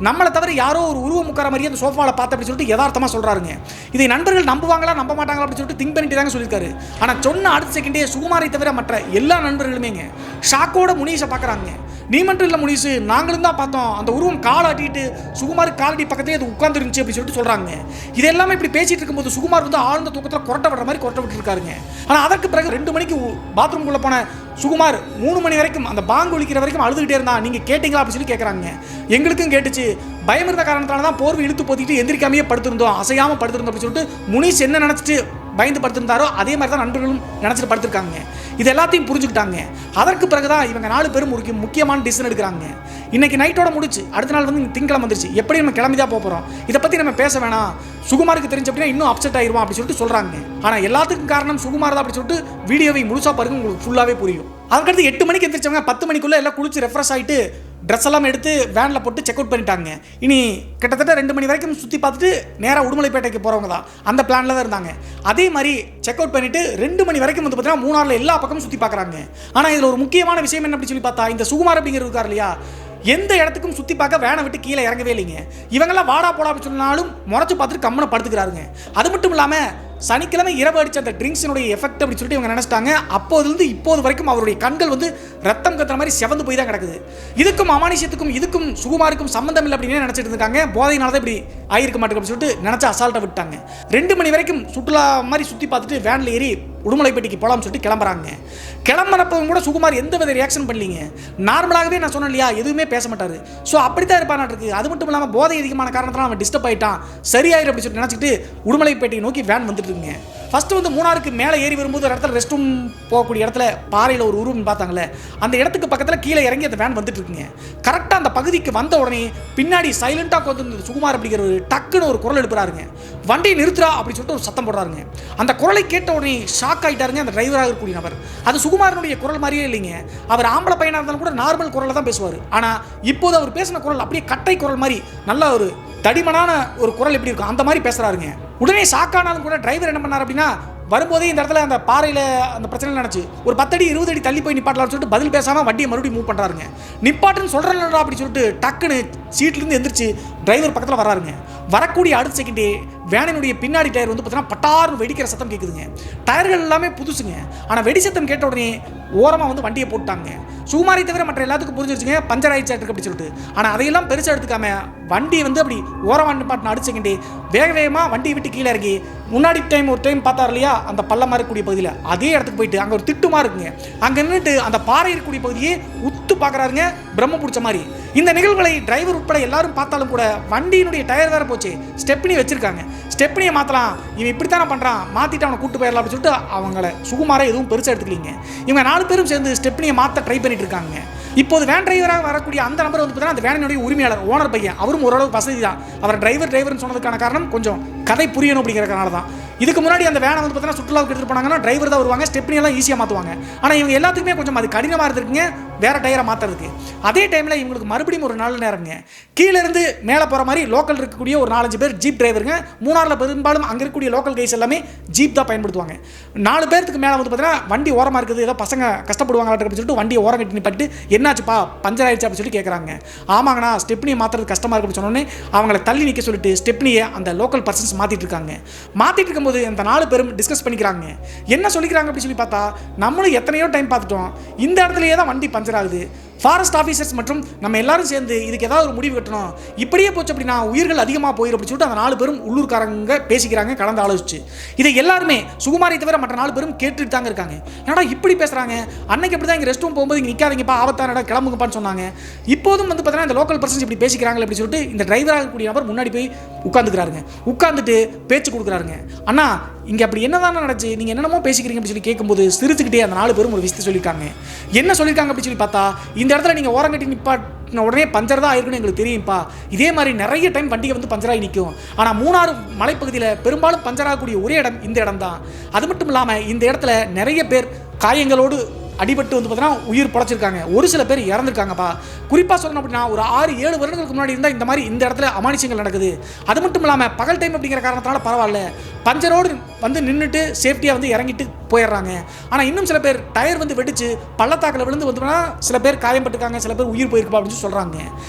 நம்மளை தவிர யாரோ ஒரு உருவம் உட்கார மாதிரியே அந்த சோஃபாவில் பார்த்து அப்படின்னு சொல்லிட்டு யதார்த்தமாக சொல்கிறாருங்க. இதை நண்பர்கள் நம்புவாங்களா நம்ப மாட்டாங்களா அப்படின்னு சொல்லிட்டு திங்க் பண்ணிட்டு தாங்க சொல்லியிருக்காரு. ஆனால் சொன்ன அடுத்த செகண்டே சுகுமாரை தவிர மற்ற எல்லா நண்பர்களுமேங்க ஷாக்கோட முனிஸை பார்க்குறாங்க. நீ மட்டும் இல்லை முனிஸ், நாங்களும் தான் பார்த்தோம், அந்த உருவம் கால் ஆட்டிட்டு சுகுமார் காலடி பக்கத்துலேயே அது உட்காந்துருந்துச்சு அப்படின்னு சொல்லிட்டு சொல்கிறாங்க. இது எல்லாமே இப்படி பேசிட்டு இருக்கும்போது சுகுமார் வந்து ஆழ்ந்த தூக்கத்தில் கொரட்டை விடுற மாதிரி கொரட்டை விட்டு இருக்காருங்க. ஆனால் அதற்கு பிறகு 2 மணிக்கு பாத்ரூம்குள்ளே போன சுகுமார் 3 மணி வரைக்கும் அந்த பாங்கு ஒழிக்கிற வரைக்கும் அழுதுகிட்டே இருந்தா. நீங்கள் கேட்டிங்களா அப்படின்னு சொல்லி கேட்குறாங்க. எங்களுக்கும் கேட்டுச்சு, பயம் இருந்த காரணத்தால தான் போர்வை இழுத்து போத்திட்டு எந்திரிக்காமையே படுத்திருந்தோம், அசையாமல் படுத்திருந்தோம் அப்படின்னு சொல்லிட்டு முனிஸ் என்ன நினச்சிட்டு பயந்து படுத்திருந்தாரோ அதே மாதிரி தான் நண்பர்களும் நினச்சிட்டு படுத்திருக்காங்க. இது எல்லாத்தையும் புரிஞ்சுக்கிட்டாங்க. அதற்கு பிறகு தான் இவங்க 4 பேரும் ஒரு முக்கியமான டிசிஷன் எடுக்கிறாங்க. இன்னைக்கு நைட்டோட முடிச்சு, அடுத்த நாள் வந்து திங்கக்கிழமை வந்துருச்சு, எப்படி நம்ம கிளம்பி தான் போகிறோம், இதை பற்றி நம்ம பேச வேணாம், சுகுமாருக்கு தெரிஞ்ச அப்படின்னா இன்னும் அப்செட் ஆயிடுவோம் அப்படின்னு சொல்லிட்டு சொல்கிறாங்க. ஆனால் எல்லாத்துக்கும் காரணம் சுகுமார் தான் அப்படின்னு சொல்லிட்டு வீடியோவை முழுசாக பாருங்க, உங்களுக்கு ஃபுல்லாகவே புரியும். அதுக்கடுத்து 8 மணிக்கு எந்திரிச்சவங்க 10 மணிக்குள்ளே எல்லாம் குளிச்சு ரெஃப்ரெஷ் ஆகிட்டு ட்ரெஸ் எல்லாம் எடுத்து வேனில் போட்டு செக் அவுட் பண்ணிட்டாங்க. இனி கிட்டத்தட்ட 2 மணி வரைக்கும் சுற்றி பார்த்துட்டு நேராக உடுமலைப்பேட்டைக்கு போகிறவங்க தான் அந்த பிளானில் தான் இருந்தாங்க. அதே மாதிரி செக் அவுட் பண்ணிவிட்டு 2 மணி வரைக்கும் வந்து பார்த்தீங்கன்னா மூணாரில் எல்லா பக்கமும் சுற்றி பார்க்குறாங்க. ஆனால் இதில் ஒரு முக்கியமான விஷயம் என்ன அப்படின்னு சொல்லி பார்த்தா, இந்த சுகுமார் அப்படிங்கிறது இருக்கார் இல்லையா, எந்த இடத்துக்கும் சுற்றி பார்க்க வேனை விட்டு கீழே இறங்கவே இல்லைங்க. இவங்கெல்லாம் வாடா போடா அப்படின்னு சொன்னாலும் முறைச்சு பார்த்துட்டு கம்மனை படுத்துக்கிறாருங்க. அது மட்டும் இல்லாமல் சனிக்கிழமை இரவு அடித்த அந்த ட்ரிங்க்ஸினுடைய எஃபெக்ட் அப்படின்னு சொல்லிட்டு இவங்க நினச்சிட்டாங்க. அப்போதுலேருந்து இப்போது வரைக்கும் அவருடைய கண்கள் வந்து ரத்தம் கத்துற மாதிரி செவந்து போய் தான் கிடக்குது. இதுக்கும் அமானுஷ்யத்துக்கும் இதுக்கும் சுகுமாருக்கும் சம்மந்தம் இல்லை அப்படின்னு நினச்சிட்டு இருக்காங்க. போதையினால தான் இப்படி ஆகிருக்க மாட்டேங்க அப்படின்னு சொல்லிட்டு நினச்சா அசால்ட்டாக விட்டாங்க. 2 மணி வரைக்கும் சுற்றுலா மாதிரி சுற்றி பார்த்துட்டு வேனில் ஏறி உடுமலைப்பேட்டைக்கு போகலாம்னு சொல்லிட்டு கிளம்புறாங்க. கிளம்புறப்பவும் கூட சுகுமார் எந்த வித ரியாக்ஷன் பண்ணலீங்க. நார்மலாகவே நான் சொன்னேன் இல்லையா, எதுவுமே பேச மாட்டார். ஸோ அப்படி தான் இருப்பானாட்டுருக்கு. அது மட்டும் இல்லாமல் போதை அதிகமான காரணத்தினால அவன் டிஸ்டர்ப் ஆகிட்டான், சரியாயிரு அப்படின்னு சொல்லிட்டு நினச்சிட்டு உடுமலைப்பேட்டையை நோக்கி வேன் வந்துட்டு இருக்குங்க. ஃபஸ்ட்டு வந்து மூணாருக்கு மேலே ஏறி வரும்போது ஒரு இடத்துல ரெஸ்ட் ரூம் போகக்கூடிய இடத்துல பாறையில் ஒரு உருவம் பார்த்தாங்களே, அந்த இடத்துக்கு பக்கத்தில் கீழே இறங்கி அந்த வேன் வந்துட்டு இருக்குங்க. கரெக்டாக அந்த பகுதிக்கு வந்த உடனே பின்னாடி சைலண்டாக வந்து சுகுமார் அப்படிங்கிற ஒரு டக்குன்னு ஒரு குரல் எழுப்புறாருங்க. வண்டியை நிறுத்துறா அப்படின்னு சொல்லிட்டு ஒரு சத்தம் போடுறாருங்க. அந்த குரலை கேட்ட உடனே ஷாக் ஆகிட்டாருங்க அந்த டிரைவராக இருக்கக்கூடிய நபர். அது சுகுமாரனுடைய குரல் மாதிரியே இல்லைங்க. அவர் ஆம்பளை பையனாக இருந்தாலும் கூட நார்மல் குரலில் தான் பேசுவார். ஆனால் இப்போது அவர் பேசின குரல் அப்படியே கட்டை குரல் மாதிரி, நல்ல ஒரு தடிமனான ஒரு குரல் எப்படி இருக்கும் அந்த மாதிரி பேசுகிறாருங்க. உடனே ஷாக்கானாலும் கூட டிரைவர் என்ன பண்ணார் அப்படின்னா, வரும்போதே இந்த இடத்துல அந்த பாறையில் அந்த பிரச்சனை நினச்சி ஒரு 10 அடி 20 அடி தள்ளி போய் நிப்பாட்டலாம்னு சொல்லிட்டு பதில் பேசாமல் வண்டியை மறுபடியும் மூவ் பண்ணுறாருங்க. நிப்பாட்டுன்னு சொல்கிறேன்டா அப்படின்னு சொல்லிட்டு டக்குன்னு சீட்லேருந்து எந்திரிச்சு டிரைவர் பக்கத்தில் வராருங்க. வரக்கூடிய அடுத்த செகண்டே வேனினுடைய பின்னாடி டயர் வந்து பார்த்தீங்கன்னா பட்டார்னு வெடிக்கிற சத்தம் கேட்குதுங்க. டயர்கள் எல்லாமே புதுசுங்க. ஆனால் வெடி சத்தம் கேட்ட உடனே ஓரமாக வந்து வண்டியை போட்டாங்க. சுகுமாரை தவிர மற்ற எல்லாத்துக்கும் புரிஞ்சிருச்சுங்க பஞ்சர் ஆயிடுச்சாட்டு அப்படின்னு சொல்லிட்டு. ஆனால் அதையெல்லாம் பெருசாக எடுத்துக்காம வண்டியை வந்து அப்படி ஓரமாக நிப்பாட்டின அடுத்த செகண்டே வேக வேகமாக வண்டியை விட்டு கீழே இறங்கி முன்னாடி ஒரு டைம் பார்த்தார் இல்லையா அந்த பள்ளமாக இருக்கக்கூடிய பகுதியில், அதே இடத்துக்கு போயிட்டு அங்கே ஒரு திட்டுமா இருக்குங்க. அங்கே நின்றுட்டு அந்த பாறை இருக்கக்கூடிய பகுதியை உத்து பார்க்குறாருங்க, பிரம்ம பிடிச்ச மாதிரி. இந்த நிகழ்வுகளை டிரைவர் உட்பட எல்லாரும் பார்த்தாலும் கூட வண்டியினுடைய டயர் வேற போச்சு, ஸ்டெப்னி வச்சிருக்காங்க, ஸ்டெப்னியை மாற்றலாம், இவன் இப்படித்தானே பண்ணுறான், மாற்றிட்டு அவனை கூட்டு போயிடலாம் அப்படின்னு சொல்லிட்டு அவங்கள சுகுமாரை எதுவும் பெருசாக எடுத்துக்கலீங்க. இவங்க 4 பேரும் சேர்ந்து ஸ்டெப்னியை மாற்ற ட்ரை பண்ணிட்டு இருக்காங்க. இப்போது வேன் டிரைவராக வரக்கூடிய அந்த நபர் வந்து பார்த்தீங்கன்னா அந்த வேனினுடைய உரிமையாளர், ஓனர் பையன், அவரும் ஓரளவுக்கு வசதி தான். அவர் டிரைவர்னு சொன்னதுக்கான காரணம் கொஞ்சம் கதை புரியணும் அப்படிங்கிறதுனால தான். இதுக்கு முன்னாடி அந்த வேனை வந்து பார்த்தீங்கன்னா சுற்றுலாவுக்கு எடுத்துட்டு போனாங்கன்னா டிரைவர் தான் வருவாங்க, ஸ்டெப்னி எல்லாம் ஈஸியாக மாற்றுவாங்க. ஆனால் இவங்க எல்லாத்துக்குமே கொஞ்சம் அது கடினமாக இருந்திருக்குங்க வேற டயரை மாற்றுறதுக்கு. அதே டைமில் இவங்களுக்கு மறுபடியும் ஒரு நல்ல நேரங்க, கீழே இருந்து மேலே போகிற மாதிரி லோக்கல் இருக்கக்கூடிய ஒரு 4-5 பேர் ஜீப் டிரைவருங்க. மூணாரில் பெரும்பாலும் அங்கே இருக்கக்கூடிய லோக்கல் கைஸ் எல்லாமே ஜீப் தான் பயன்படுத்துவாங்க. 4 பேருக்கு மேலே வந்து பார்த்தீங்கன்னா வண்டி ஓரமாக இருக்குது, ஏதோ பசங்க கஷ்டப்படுவாங்க அப்படின்னு சொல்லிட்டு வண்டியை ஓரம் கட்டி நிப்பாட்டு என்னாச்சுப்பா பஞ்சர் ஆயிடுச்சு அப்படின்னு சொல்லி கேட்குறாங்க. ஆமாங்கண்ணா ஸ்டெப்னியை மாற்றுறது கஷ்டமாக இருக்குன்னு சொன்னோன்னே அவங்களை தள்ளி நிற்க சொல்லிட்டு ஸ்டெப்னியை அந்த லோக்கல் பர்சன்ஸ் மாற்றிட்டு இருக்காங்க. மாற்றிட்டு இருக்கும்போது அந்த 4 பேரும் டிஸ்கஸ் பண்ணிக்கிறாங்க. என்ன சொல்லிக்கிறாங்க அப்படின்னு சொல்லி பார்த்தா, நம்மளும் எத்தனையோ டைம் பார்த்துட்டோம், இந்த இடத்துலயே தான் வண்டி பஞ்சர் ஆகுது, ஃபாரஸ்ட் ஆஃபீஸர்ஸ் மற்றும் நம்ம எல்லாரும் சேர்ந்து இதுக்கு ஏதாவது ஒரு முடிவு கட்டணும், இப்படியே போச்சு அப்படின்னா உயிர்கள் அதிகமாக போயிடும் அப்படின்னு சொல்லிட்டு அந்த 4 பேரும் உள்ளூர்காரங்க பேசிக்கிறாங்க, கலந்து ஆலோசிச்சு. இதை எல்லாருமே சுகுமாரை தவிர மற்ற 4 பேரும் கேட்டுட்டு தாங்க இருக்காங்க. ஏன்னா இப்படி பேசுகிறாங்க, அன்னைக்கு எப்படி தான் இங்கே ரெஸ்ட் ரூம் போகும்போது இங்கே நிற்காதீங்கப்பா ஆபத்தான கிளம்புங்கப்பான்னு சொன்னாங்க, இப்போதும் வந்து பார்த்தீங்கன்னா இந்த லோக்கல் பர்சன்ஸ் இப்படி பேசிக்கிறாங்க அப்படின்னு சொல்லிட்டு இந்த டிரைவராக கூடிய நபர் முன்னாடி போய் உட்காந்துக்கிறாருங்க. உட்காந்துட்டு பேச்சு கொடுக்குறாருங்க. அண்ணா இங்கே அப்படி என்னதானே நடந்துச்சு, நீங்கள் என்னென்னமோ பேசிக்கிறீங்க அப்படின்னு சொல்லி கேட்கும்போது சிரிச்சுக்கிட்டே அந்த 4 பேரும் ஒரு விஷயத்தை சொல்லியிருக்காங்க. என்ன சொல்லியிருக்காங்க அப்படின்னு சொல்லி பார்த்தா, இந்த இடத்துல நீங்கள் ஓரங்கட்டி நிப்பாட்டின உடனே பஞ்சர் தான் ஆயிருக்குன்னு எங்களுக்கு தெரியும்ப்பா, இதே மாதிரி நிறைய டைம் வண்டியை வந்து பஞ்சராகி நிற்கும், ஆனால் மூணாறு மலைப்பகுதியில் பெரும்பாலும் பஞ்சராகக்கூடிய ஒரே இடம் இந்த இடம் தான். அது மட்டும் இல்லாமல் இந்த இடத்துல நிறைய பேர் காயங்களோடு அடிபட்டு வந்து பார்த்தீங்கன்னா உயிர் பொழைச்சிருக்காங்க, ஒரு சில பேர் இறந்துருக்காங்கப்பா. குறிப்பாக சொல்லணும் அப்படின்னா ஒரு 6-7 வருடங்களுக்கு முன்னாடி இருந்தால் இந்த மாதிரி இந்த இடத்துல அமானுஷங்கள் நடக்குது. அது மட்டும் இல்லாமல் பகல் டைம் அப்படிங்கிற காரணத்தினால பரவாயில்ல, பஞ்சரோடு வந்து நின்றுட்டு சேஃப்டியாக வந்து இறங்கிட்டு போயிடுறாங்க. ஆனால் இன்னும் சில பேர் டயர் வந்து வெடிச்சு பள்ளத்தாக்கில் விழுந்து வந்துன்னா சில பேர் காயப்பட்டுருக்காங்க, சில பேர் உயிர் போயிருப்பா அப்படின்னு சொல்கிறாங்க.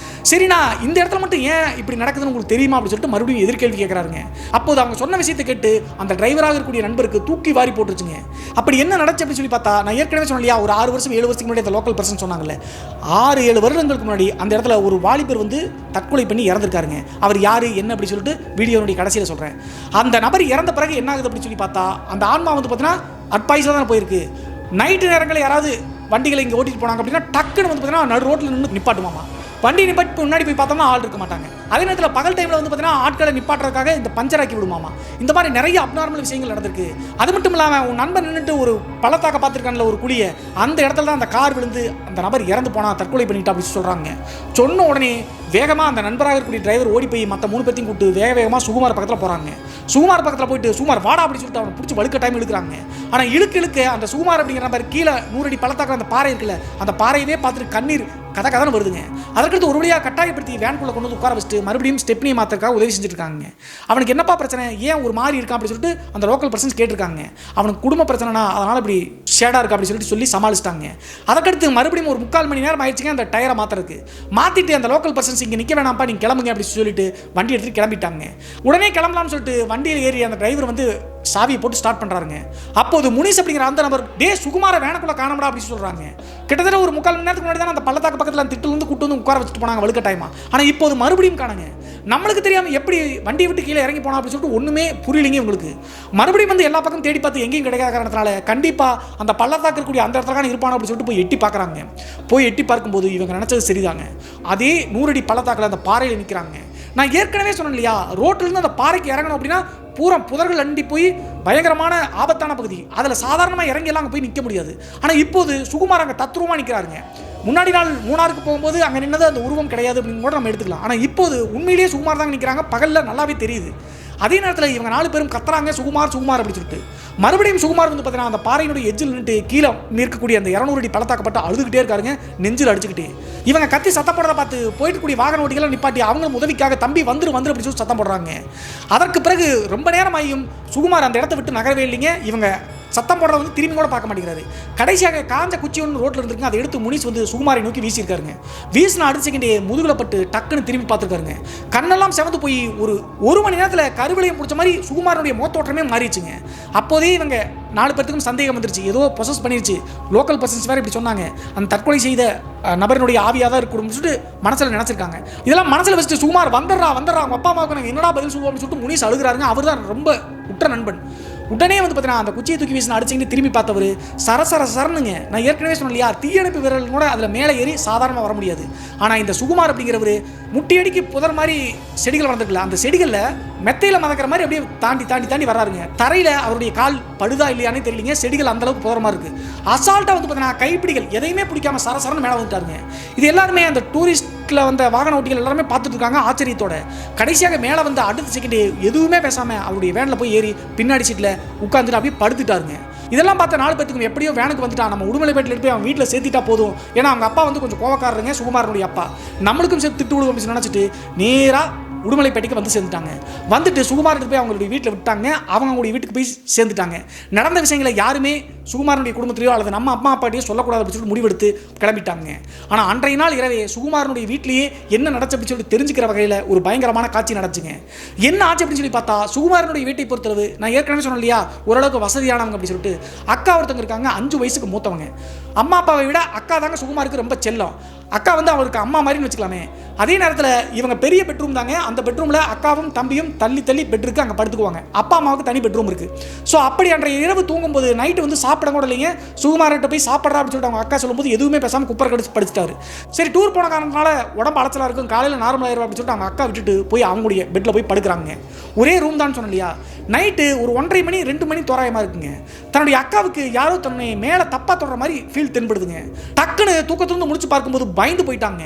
சரிண்ணா இந்த இடத்துல மட்டும் ஏன் இப்படி நடக்குதுன்னு உங்களுக்கு தெரியுமா அப்படின்னு சொல்லிட்டு மறுபடியும் எதிர்கேள்வி கேட்குறாருங்க. அப்போது அவங்க சொன்ன விஷயத்தை கேட்டு அந்த டிரைவராக இருக்கக்கூடிய நண்பருக்கு தூக்கி வாரி போட்டுருச்சுங்க. அப்படி என்ன நடந்துச்சு அப்படின்னு சொல்லி பார்த்தா, நான் ஏற்கனவே சொன்னேன் இல்லையா, ஒரு 6 வருஷம் 7 வருஷத்துக்கு முன்னாடி அந்த லோக்கல் பர்சன் சொன்னாங்கல்ல, 6-7 வருடங்களுக்கு முன்னாடி அந்த இடத்துல ஒரு வாலிபர் வந்து தற்கொலை பண்ணி இறந்துருக்காருங்க. அவர் யார் என்ன அப்படின்னு சொல்லிட்டு வீடியோனுடைய கடைசியில் சொல்கிறேன். அந்த நபர் இறந்த பிறகு என்ன ஆகுது அப்படின்னு சொல்லி பார்த்தா, அந்த ஆன்மா வந்து பார்த்தீங்கன்னா அட்பாய்ஸாக தானே போயிருக்கு. நைட்டு நேரங்களில் யாராவது வண்டிகளை இங்கே ஓட்டிட்டு போனாங்க அப்படின்னா டக்குன்னு வந்து பார்த்தீங்கன்னா நடு ரோட்டில் நின்று நிப்பாட்டுமாமா. வண்டி நிப்பாட்டி முன்னாடி போய் பார்த்தோம்னா ஆள் இருக்க மாட்டாங்க. அதே நேரத்தில் பகல் டைமில் வந்து பார்த்தீங்கன்னா ஆட்களை நிப்பாட்டுறதுக்காக இந்த பஞ்சராக்கி விடுமாமா. இந்த மாதிரி நிறைய அப்நார்மல் விஷயங்கள் நடந்திருக்கு. அது மட்டும் இல்லாமல் உன் நண்பன் நின்றுட்டு ஒரு பள்ளத்தாக்க பார்த்துருக்கான்ல ஒரு குழியை, அந்த இடத்துல தான் அந்த கார் விழுந்து அந்த நபர் இறந்து போனால் தற்கொலை பண்ணிட்டா அப்படின்னு சொல்கிறாங்க. சொன்ன உடனே வேகமாக அந்த நண்பராக இருக்கக்கூடிய டிரைவர் ஓடி போய் மற்ற 3 பேர்த்தையும் கூப்பிட்டு வேகமாக சுகுமார் பக்கத்தில் போகிறாங்க. சுகுமார் பக்கத்தில் போயிட்டு சுகுமார் வாடா அப்படின்னு சொல்லிட்டு அவனை பிடிச்சி வழுக்க டைம் இழுக்கிறாங்க. ஆனால் இழுக்க அந்த சுகுமார் அப்படிங்கிற நபர் கீழே 100 அடி பள்ளத்தாக்கில் அந்த பாறை இருக்குல்ல, அந்த பாறையவே பார்த்துட்டு கண்ணீர் கதை வருதுங்க. அதற்கடுத்து ஒரு வழியாக கட்டாயப்படுத்தி வேனுக்குள்ளே கொண்டு வந்து உட்கார வச்சுட்டு மறுபடியும் ஸ்டெப்னியை மாற்றுறதுக்காக உதவி செஞ்சுருக்காங்க. அவனுக்கு என்னப்பா பிரச்சனை, ஏன் ஒரு மாதிரி இருக்கான் அப்படின்னு சொல்லிட்டு அந்த லோக்கல் பர்சன்ஸ் கேட்டிருக்காங்க. அவனுக்கு குடும்ப பிரச்சனைனா அதனால் இப்படி ஷேடாக இருக்கா அப்படின்னு சொல்லி சமாளிச்சிட்டாங்க. அதற்கடுத்து மறுபடியும் ஒரு 3/4 மணி நேரம் ஆயிடுச்சுங்க அந்த டயரை மாற்றுறதுக்கு. மாற்றிட்டு அந்த லோக்கல் பர்சன்ஸ் இங்கே நிற்க வேணாம்ப்பா நீங்கள் கிளம்புங்க அப்படின்னு சொல்லிட்டு வண்டி எடுத்துகிட்டு கிளம்பிட்டாங்க. உடனே கிளம்பலாம்னு சொல்லிட்டு வண்டியில் ஏறி அந்த டிரைவர் வந்து சாவியை போட்டு ஸ்டார்ட் பண்ணுறாருங்க. அப்போது முனிஸ் அப்படிங்கிற அந்த நபர் சுகுமார வேனுக்குள்ளே காணமுடா அப்படின்னு சொல்கிறாங்க. கிட்டத்தட்ட ஒரு 3/4 மணி நேரத்துக்கு முன்னாடி தான் அந்த பள்ளத்தாக்கு பக்கத்தில் அந்த திட்டுலேருந்து கூட்டு வந்து உட்கார வச்சுட்டு போனாங்க வழுக்க டைமா. ஆனால் இப்போது மறுபடியும் காணுங்க. நம்மளுக்கு தெரியாமல் எப்படி வண்டியை விட்டு கீழே இறங்கி போனா அப்படின்னு சொல்லிட்டு ஒன்றுமே புரியலிங்க இவங்களுக்கு. மறுபடியும் வந்து எல்லா பக்கம் தேடி பார்த்து எங்கேயும் கிடைக்காத காரணத்தினால கண்டிப்பாக அந்த பள்ளத்தாக்கு இருக்கக்கூடிய அந்த இடத்துல இருப்பான அப்படின்னு சொல்லிட்டு போய் எட்டி பார்க்குறாங்க. போய் எட்டி பார்க்கும்போது இவங்க நினச்சது சரிதாங்க. அதே 100 அடி பள்ளத்தாக்கில் அந்த பாறையில் நிற்கிறாங்க. நான் ஏற்கனவே சொன்னேன் இல்லையா, ரோட்டிலேருந்து அந்த பாறைக்கு இறங்கணும் அப்படின்னா பூரா புதர்கள் அண்டி போய் பயங்கரமான ஆபத்தான பகுதி, அதில் சாதாரணமாக இறங்கியெல்லாம் அங்கே போய் நிற்க முடியாது. ஆனால் இப்போது சுகுமார் அங்கே தத்ரூபமாக நிற்கிறாருங்க. முன்னாடி நாள் மூணாருக்கு போகும்போது அங்கே நின்னது அந்த உருவம் கிடையாது அப்படின்னு கூட நம்ம எடுத்துக்கலாம். ஆனால் இப்போது உண்மையிலேயே சுகுமார் தாங்க நிற்கிறாங்க, பகலில் நல்லாவே தெரியுது. அதே நேரத்தில் இவங்க 4 பேரும் கத்துறாங்க சுகுமார் சுகுமார் அப்படின்னு சொல்லிட்டு. மறுபடியும் சுகுமார் வந்து பார்த்தீங்கன்னா அந்த பாறையினுடைய எஜ்ஜில் நின்று கீழே நிற்கக்கூடிய அந்த 200 அடி பள்ளத்தாக்கப்பட்டு அழுதுகிட்டே இருக்காருங்க, நெஞ்சில் அடிச்சுக்கிட்டே. இவங்க கத்தி சத்தம் போடுறத பார்த்து போயிட்டு கூடிய வாகன ஓட்டிகளை நிப்பாட்டி அவங்களும் உதவிக்காக தம்பி வந்துரு அப்படி சொல்லி சத்தம் போடுறாங்க. அதற்கு பிறகு ரொம்ப நேரம் ஆகியும் சுகுமார் அந்த இடத்த விட்டு நகரவே இல்லைங்க. இவங்க சத்தம் போடுறத வந்து திரும்பி கூட பார்க்க மாட்டேங்கிறாரு. கடைசியாக காஞ்ச குச்சி ஒன்று ரோட்டில் இருந்துருங்க, அதை எடுத்து முனிஸ் வந்து சுகுமாரை நோக்கி வீசியிருக்காருங்க. வீசின அடுத்த செகண்டே முதுகில் பட்டு டக்குன்னு திரும்பி பார்த்துருக்காருங்க. கண்ணெல்லாம் செவந்து போய் ஒரு மணி நேரத்தில் கருவிலையும் பிடிச்ச மாதிரி சுகுமாரனுடைய மோத்தோட்டமே மாறிடுச்சுங்க. அப்போதே இவங்க 4 பேருக்கும் சந்தேகம் வந்துருச்சு, ஏதோ பொசஸ் பண்ணிருச்சு. லோக்கல் பர்சன்ஸ் வேறு இப்படி சொன்னாங்க, அந்த தற்கொலை செய்த நபரினுடைய ஆவியாக தான் இருக்கணும்னு சொல்லிட்டு மனசில் நினச்சிருக்காங்க. இதெல்லாம் மனசில் வச்சுட்டு சுகுமார் வந்துடுறா அவங்க அப்பா அம்மாவுக்கு நாங்கள் என்னடா பதில் சொல்லுவோம் அப்படின்னு சொல்லிட்டு முனிஸ் அழுகிறாருங்க. அவர் தான் ரொம்ப உற்ற நண்பன். உடனே வந்து பார்த்தீங்கன்னா அந்த குச்சியை தூக்கி வீசின அடிச்சுக்கிட்டு திரும்பி பார்த்தவர் சரணுங்க. நான் ஏற்கனவே சொன்னேன் இல்லையா, தீயணைப்பு வீரர்கள் கூட அதில் மேலே ஏறி சாதாரணமாக வர முடியாது. ஆனால் இந்த சுகுமார் அப்படிங்கிறவர் முட்டியடிக்கு புதர் மாதிரி செடிகள் வளர்ந்துருக்கல, அந்த செடிகளில் மெத்தையில் மதக்கிற மாதிரி அப்படியே தாண்டி தாண்டி தாண்டி வராருங்க. தரையில் அவருடைய கால் படுதா இல்லையானே தெரியலிங்க, செடிகள் அந்தளவுக்கு புதரமாக இருக்குது. அசால்ட்டாக வந்து பார்த்தீங்கன்னா கைப்பிடிகள் எதையுமே பிடிக்காம சரசரன்னு மேலே வந்துட்டாருங்க. இது எல்லாருமே அந்த டூரிஸ்ட்டில் வந்த வாகன ஓட்டிகள் எல்லாருமே பார்த்துட்டு இருக்காங்க ஆச்சரியத்தோட. கடைசியாக மேலே வந்து அடுத்த செகண்ட் எதுவுமே பேசாமல் அவருடைய வேனில் போய் ஏறி பின்னாடி சீட்டில் உட்காந்துட்டு அப்படியே படுத்துட்டாருங்க. இதெல்லாம் பார்த்த 4 பேத்துக்கு எப்படியோ வேனுக்கு வந்துட்டான், நம்ம உடுமலைப்பேட்டில் எடுத்து அவன் வீட்டில் சேர்த்திட்டா போதும். ஏன்னா அவங்க அப்பா வந்து கொஞ்சம் கோவக்காரருங்க, சுகுமாரனுடைய அப்பா. நம்மளுக்கும் சேர்த்து திட்டு விடுவோம் அப்படின்னு நினச்சிட்டு நேராக உடுமலைப்பேட்டைக்கு வந்து சேர்ந்துட்டாங்க. வந்துட்டு சுகுமாரனுக்கு போய் அவங்களுடைய வீட்டில் விட்டாங்க. அவங்களுடைய வீட்டுக்கு போய் சேர்ந்துட்டாங்க. நடந்த விஷயங்களை யாருமே சுகுமாரனுடைய குடும்பத்திலையோ அல்லது நம்ம அம்மா அப்பாட்டையோ சொல்லக்கூடாது அப்படின்னு சொல்லிட்டு முடிவெடுத்து கிளம்பிட்டாங்க. ஆனால் அன்றைய நாள் இரவே சுகுமாரனுடைய வீட்டிலேயே என்ன நடச்சு அப்படின்னு சொல்லிட்டு தெரிஞ்சுக்கிற வகையில் ஒரு பயங்கரமான காட்சி நடந்துச்சுங்க. என்ன ஆச்சு அப்படின்னு சொல்லி பார்த்தா, சுகுமாரனுடைய வீட்டை பொறுத்தளவு நான் ஏற்கனவே சொன்னேன் இல்லையா, ஓரளவுக்கு வசதியானவங்க அப்படின்னு சொல்லிட்டு அக்கா ஒருத்தவங்க இருக்காங்க, 5 வயசுக்கு மூத்தவங்க. அம்மா அப்பாவை விட அக்கா தாங்க சுகுமாருக்கு ரொம்ப செல்லம். அக்கா வந்து அவருக்கு அம்மா மாதிரின்னு வச்சுக்கலாமே. அதே நேரத்தில் இவங்க பெரிய பெட்ரூம் தாங்க. அந்த பெட்ரூமில் அக்காவும் தம்பியும் தள்ளி தள்ளி பெட் இருக்குது, அங்கே படுத்துக்குவாங்க. அப்பா அம்மாவுக்கு தனி பெட்ரூம் இருக்குது. ஸோ அப்படி அன்றைய இரவு தூங்கும்போது நைட்டு வந்து சாப்பிட கூட இல்லைங்க. சுகுமார்கிட்ட போய் சாப்பிட்றா அப்படின்னு சொல்லிட்டு அவங்க அக்கா சொல்லும்போது எதுவுமே பேசாமல் குப்பரை கடிச்சு படிச்சுட்டாரு. சரி, டூர் போன காரணத்தினால உடம்பு அலைச்சலாக இருக்கும், காலையில் நார்மல் ஆயிரும் அப்படின்னு சொல்லிட்டு அவங்க அக்கா விட்டுட்டு போய் அவங்களுடைய பெட்டில் போய் படுக்கிறாங்க. ஒரே ரூம் தான் சொன்னேன் இல்லையா. நைட்டு ஒரு 1:30 மணி 2 மணி தோராயமாக இருக்குங்க. தன்னுடைய அக்காவுக்கு யாரோ தன்னை மேலே தப்பாக தொடுற மாதிரி ஃபீல் தென்படுதுங்க. டக்குன்னு தூக்கத்திலிருந்து முடிச்சு பார்க்கும்போது பயந்து போயிட்டாங்க.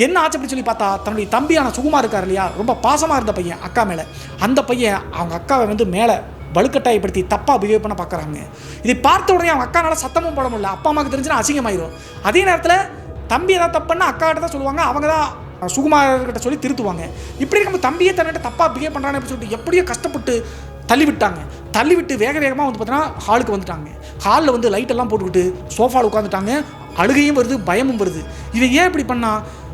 என்ன ஆச்சு அப்படின்னு சொல்லி பார்த்தா, தன்னுடைய தம்பியான சுகுமார் இருக்கார் இல்லையா, ரொம்ப பாசமாக இருந்த பையன் அக்கா மேலே, அந்த பையன் அவங்க அக்காவை வந்து மேலே வலுக்கட்டாயப்படுத்தி தப்பாக பிஹேவ் பண்ண பார்க்குறாங்க. இதை பார்த்த உடனே அவங்க அக்கானால சத்தமும் போட முடியல. அப்பா அம்மாவுக்கு தெரிஞ்சுன்னா அசிங்கமாயிரும். அதே நேரத்தில் தம்பி ஏதாவது தப்புன்னா அக்காட்ட தான் சொல்லுவாங்க, அவங்க தான் சுகுமார்கிட்ட சொல்லி திருத்துவாங்க. இப்படி நம்ம தம்பியே தன்னிட்ட தப்பாக பிஹேவ் பண்ணுறான்னு அப்படின்னு சொல்லிட்டு எப்படியோ கஷ்டப்பட்டு தள்ளிவிட்டு வேக வேகமாக வந்து பார்த்தீங்கன்னா ஹாலுக்கு வந்துட்டாங்க. ஹாலில் வந்து லைட்டெல்லாம் போட்டுக்கிட்டு சோஃபாவில் உட்காந்துட்டாங்க. அழுகையும் வருது, பயமும் வருது. இவன் ஏன் இப்படி பண்ணா,